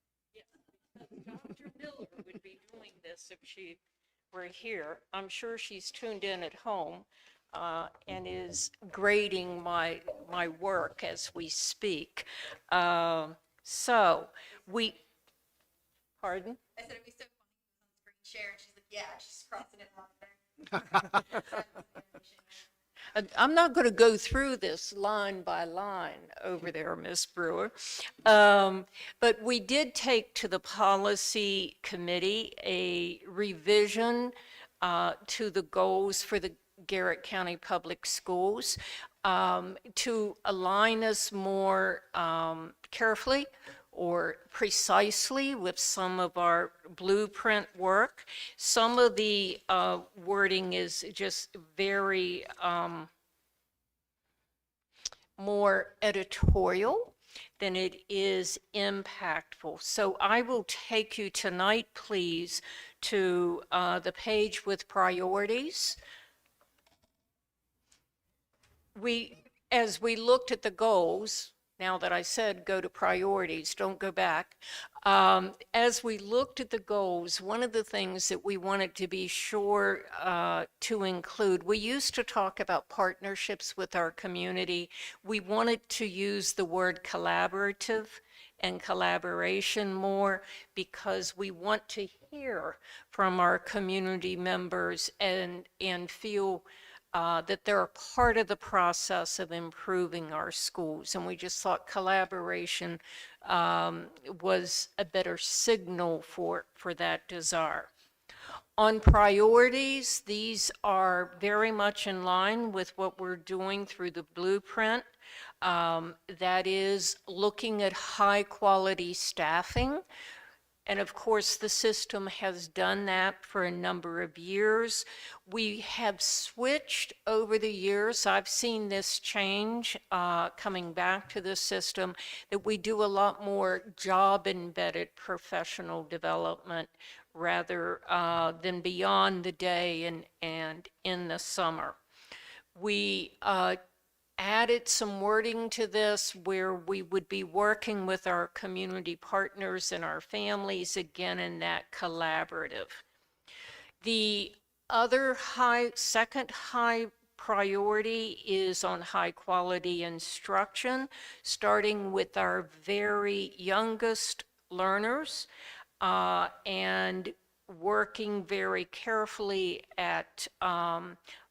Dr. Miller would be doing this if she were here. I'm sure she's tuned in at home and is grading my work as we speak. So we, pardon? I said it'd be so funny on the screen share, and she's like, yeah, she's crossing it along there. I'm not going to go through this line by line over there, Ms. Brewer. But we did take to the policy committee a revision to the goals for the Garrett County Public Schools to align us more carefully or precisely with some of our blueprint work. Some of the wording is just very more editorial than it is impactful. So I will take you tonight, please, to the page with priorities. As we looked at the goals, now that I said go to priorities, don't go back. As we looked at the goals, one of the things that we wanted to be sure to include, we used to talk about partnerships with our community. We wanted to use the word collaborative and collaboration more because we want to hear from our community members and feel that they're a part of the process of improving our schools. And we just thought collaboration was a better signal for that desire. On priorities, these are very much in line with what we're doing through the blueprint. That is looking at high-quality staffing. And of course, the system has done that for a number of years. We have switched over the years. I've seen this change coming back to the system, that we do a lot more job-embedded professional development rather than beyond the day and in the summer. We added some wording to this where we would be working with our community partners and our families, again, in that collaborative. The other second high priority is on high quality instruction, starting with our very youngest learners and working very carefully at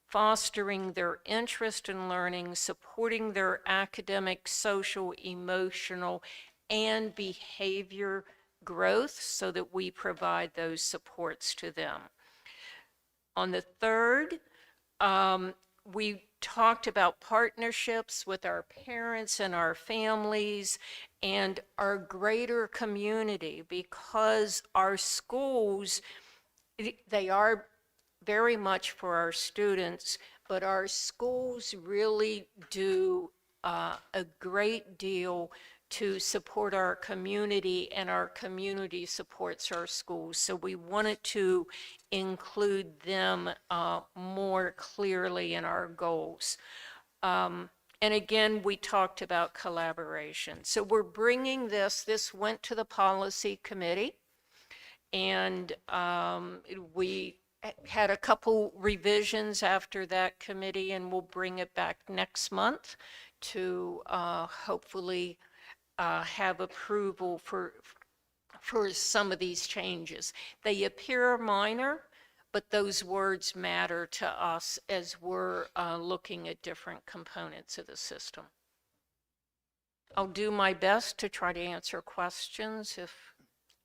fostering their interest in learning, supporting their academic, social, emotional, and behavior growth so that we provide those supports to them. On the third, we talked about partnerships with our parents and our families and our greater community, because our schools, they are very much for our students, but our schools really do a great deal to support our community, and our community supports our schools. So we wanted to include them more clearly in our goals. And again, we talked about collaboration. So we're bringing this went to the policy committee, and we had a couple revisions after that committee, and we'll bring it back next month to hopefully have approval for some of these changes. They appear minor, but those words matter to us as we're looking at different components of the system. I'll do my best to try to answer questions if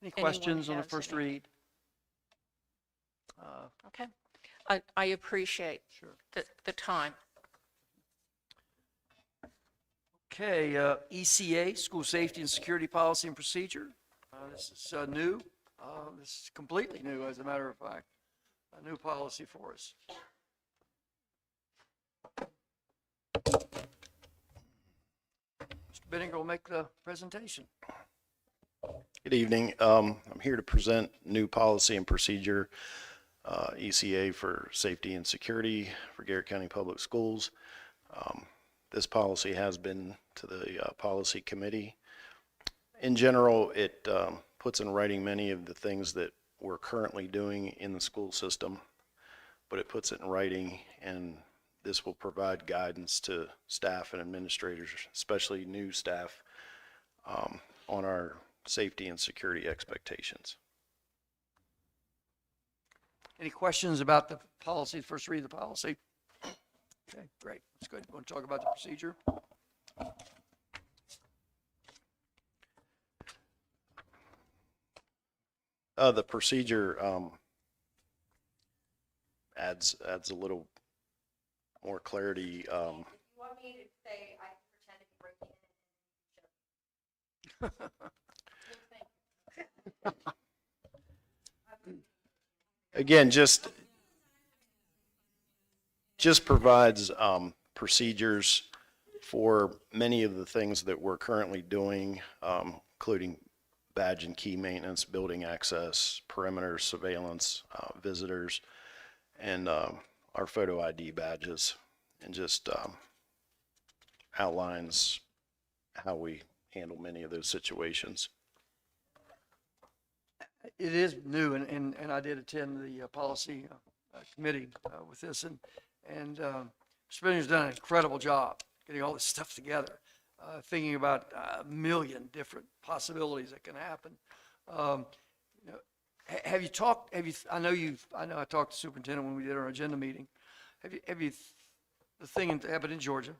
Any anyone questions on the has first any. read? Okay. I appreciate the time. Okay, ECA, School Safety and Security Policy and Procedure. This is new. This is completely new, as a matter of fact. A new policy for us. Mr. Benninger will make the presentation. Good evening. I'm here to present new policy and procedure, ECA for safety and security for Garrett County Public Schools. This policy has been to the policy committee. In general, it puts in writing many of the things that we're currently doing in the school system, but it puts it in writing, and this will provide guidance to staff and administrators, especially new staff, on our safety and security expectations. Any questions about the policy? First read the policy. Okay, great. Let's go ahead. Want to talk about the procedure? The procedure adds a little more clarity. You want me to say I can pretend to be breaking in? Again, just provides procedures for many of the things that we're currently doing, including badge and key maintenance, building access, perimeter surveillance, visitors, and our photo ID badges, and just outlines how we handle many of those situations. It is new, and I did attend the policy committee with this, and Mr. Benninger's done an incredible job getting all this stuff together, thinking about a million different possibilities that can happen. You know, have you talked? I know I talked to Superintendent when we did our agenda meeting. Have you the thing that happened in Georgia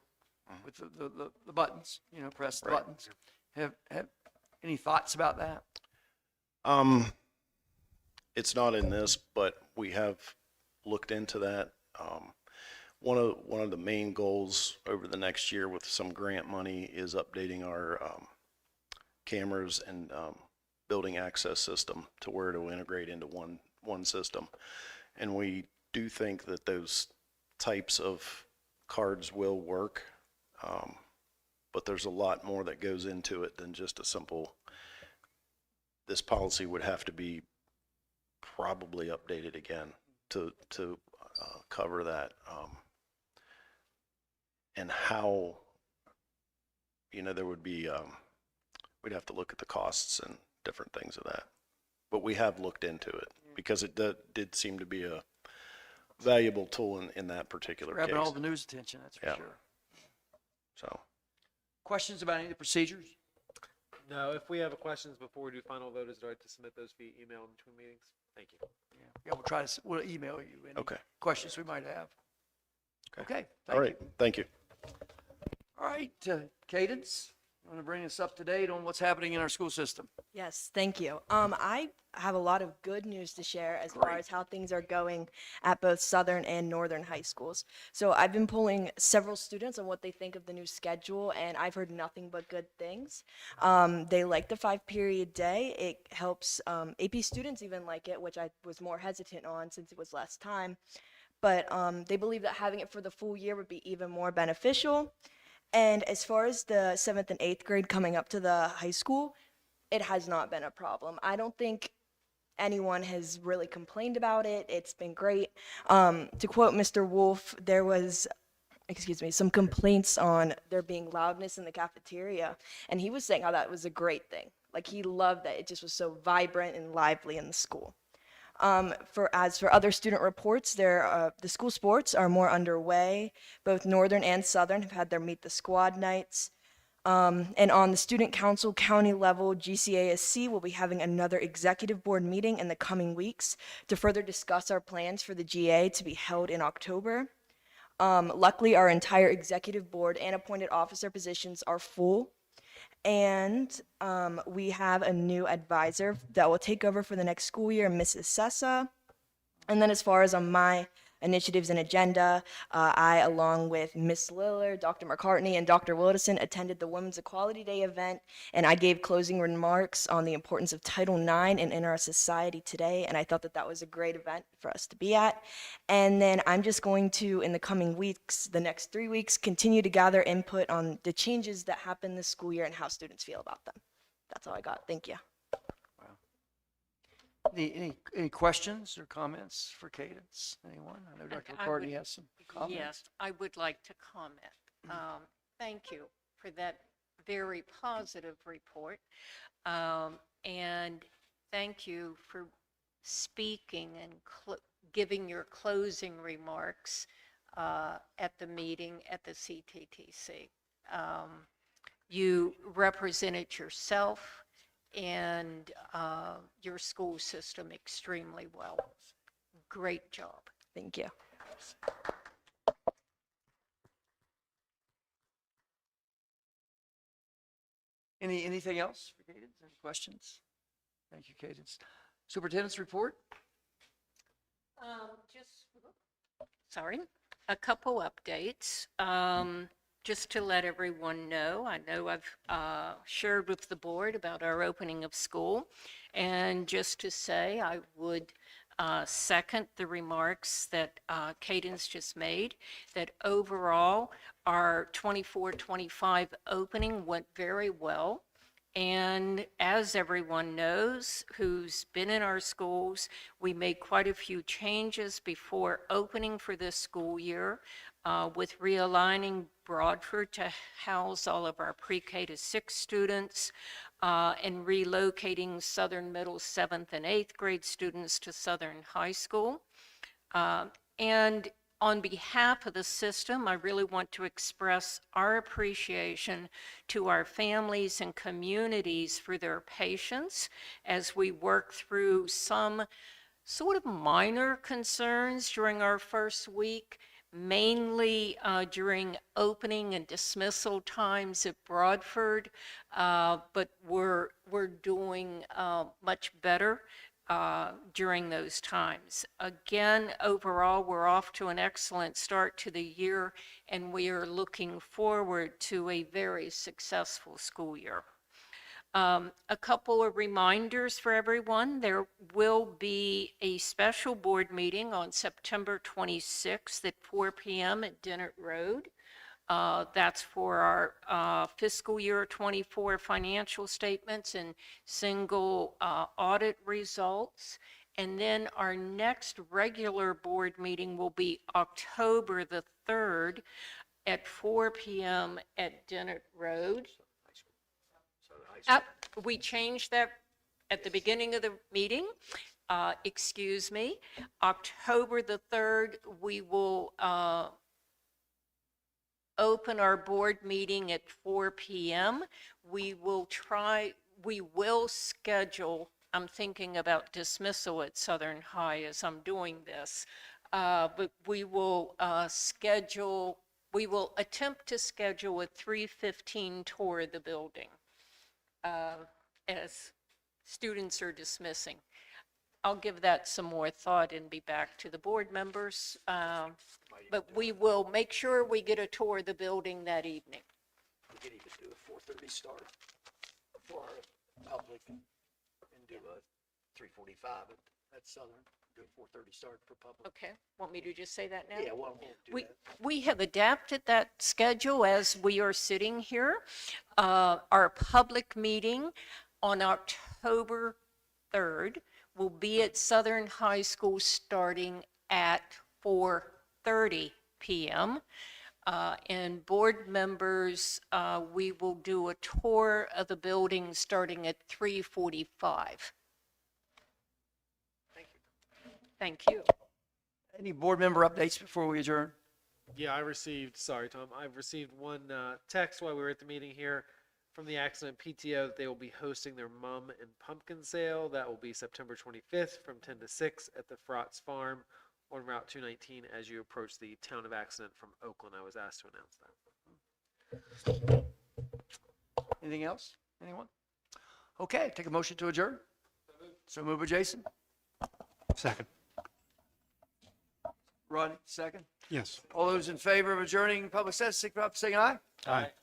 with the buttons? You know, press the buttons. Have any thoughts about that? it's not in this, but we have looked into that. One of the main goals over the next year with some grant money is updating our cameras and building access system to where it'll integrate into one system. And we do think that those types of cards will work, but there's a lot more that goes into it than just a simple, this policy would have to be probably updated again to cover that. And how, there would be, we'd have to look at the costs and different things of that. But we have looked into it because it did seem to be a valuable tool in that particular case. Grabbing all the news attention, that's for Yeah. sure. So, Questions about any of the procedures? No, if we have questions before we do final vote, is it all right to submit those via email in between meetings? Thank you. Yeah, we'll try to, we'll email you any okay. questions we might have. Okay. All right. Thank you. All right, Cadence, you want to bring us up to date on what's happening in our school system? Yes, thank you. I have a lot of good news to share as far as how things are going at both Southern and Northern high schools. So I've been polling several students on what they think of the new schedule, and I've heard nothing but good things. They like the 5-period day. It helps AP students even like it, which I was more hesitant on since it was less time. But they believe that having it for the full year would be even more beneficial. And as far as the 7th and 8th grade coming up to the high school, it has not been a problem. I don't think anyone has really complained about it. It's been great. To quote Mr. Wolf, there was, some complaints on there being loudness in the cafeteria. And he was saying how that was a great thing. Like, he loved that it just was so vibrant and lively in the school. As for other student reports, the school sports are more underway. Both Northern and Southern have had their Meet the Squad nights. And on the student council county level, GCASC will be having another executive board meeting in the coming weeks to further discuss our plans for the GA to be held in October. Luckily, our entire executive board and appointed officer positions are full. And we have a new advisor that will take over for the next school year, Mrs. Sessa. And then as far as on my initiatives and agenda, I, along with Ms. Lillard, Dr. McCartney, and Dr. Wilderson, attended the Women's Equality Day event, and I gave closing remarks on the importance of Title IX in our society today, and I thought that that was a great event for us to be at. And then I'm just going to, in the coming weeks, the next 3 weeks, continue to gather input on the changes that happen this school year and how students feel about them. That's all I got. Thank you. Any questions or comments for Cadence? Anyone? I know Dr. McCartney has some comments. Yes, I would like to comment. Thank you for that very positive report. And thank you for speaking and giving your closing remarks at the meeting at the CTTC. You represented yourself and your school system extremely well. Great job. Thank you. Anything else for Cadence? Any questions? Thank you, Cadence. Superintendent's report? Sorry, a couple updates. Just to let everyone know, I know I've shared with the board about our opening of school, and just to say I would second the remarks that Cadence just made, that overall our 24-25 opening went very well. And as everyone knows who's been in our schools, we made quite a few changes before opening for this school year. With realigning Broadford to house all of our pre-K to 6 students and relocating Southern Middle 7th and 8th grade students to Southern High School. And on behalf of the system, I really want to express our appreciation to our families and communities for their patience as we work through some sort of minor concerns during our first week, mainly during opening and dismissal times at Broadford, but we're doing much better during those times. Again, overall, we're off to an excellent start to the year, and we are looking forward to a very successful school year. A couple of reminders for everyone. There will be a special board meeting on September 26th at 4 p.m. at Dennett Road. That's for our fiscal year 24 financial statements and single audit results. And then our next regular board meeting will be October the 3rd at 4 p.m. at Dennett Road. We changed that at the beginning of the meeting. Excuse me. October the 3rd, we will open our board meeting at 4 p.m. We will schedule, I'm thinking about dismissal at Southern High as I'm doing this, but we will attempt to schedule a 3:15 tour of the building as students are dismissing. I'll give that some more thought and be back to the board members. But we will make sure we get a tour of the building that evening. We could even do a 4:30 start for our public and do a 3:45 at Southern, do a 4:30 start for public. Okay, want me to just say that now? Yeah, well, we'll do that. We have adapted that schedule as we are sitting here. Our public meeting on October 3rd will be at Southern High School starting at 4:30 p.m. And board members, we will do a tour of the building starting at 3:45. Thank you. Thank you. Any board member updates before we adjourn? Yeah, sorry, Tom, I've received one text while we were at the meeting here from the Accident PTO that they will be hosting their Mum and Pumpkin Sale. That will be September 25th from 10 to 6 at the Frotts Farm on Route 219 as you approach the town of Accident from Oakland. I was asked to announce that. Anything else? Anyone? Okay, take a motion to adjourn. So move by Jason. Second. Rodney, second. Yes. All those in favor of adjourning public session, signify by saying aye. Aye.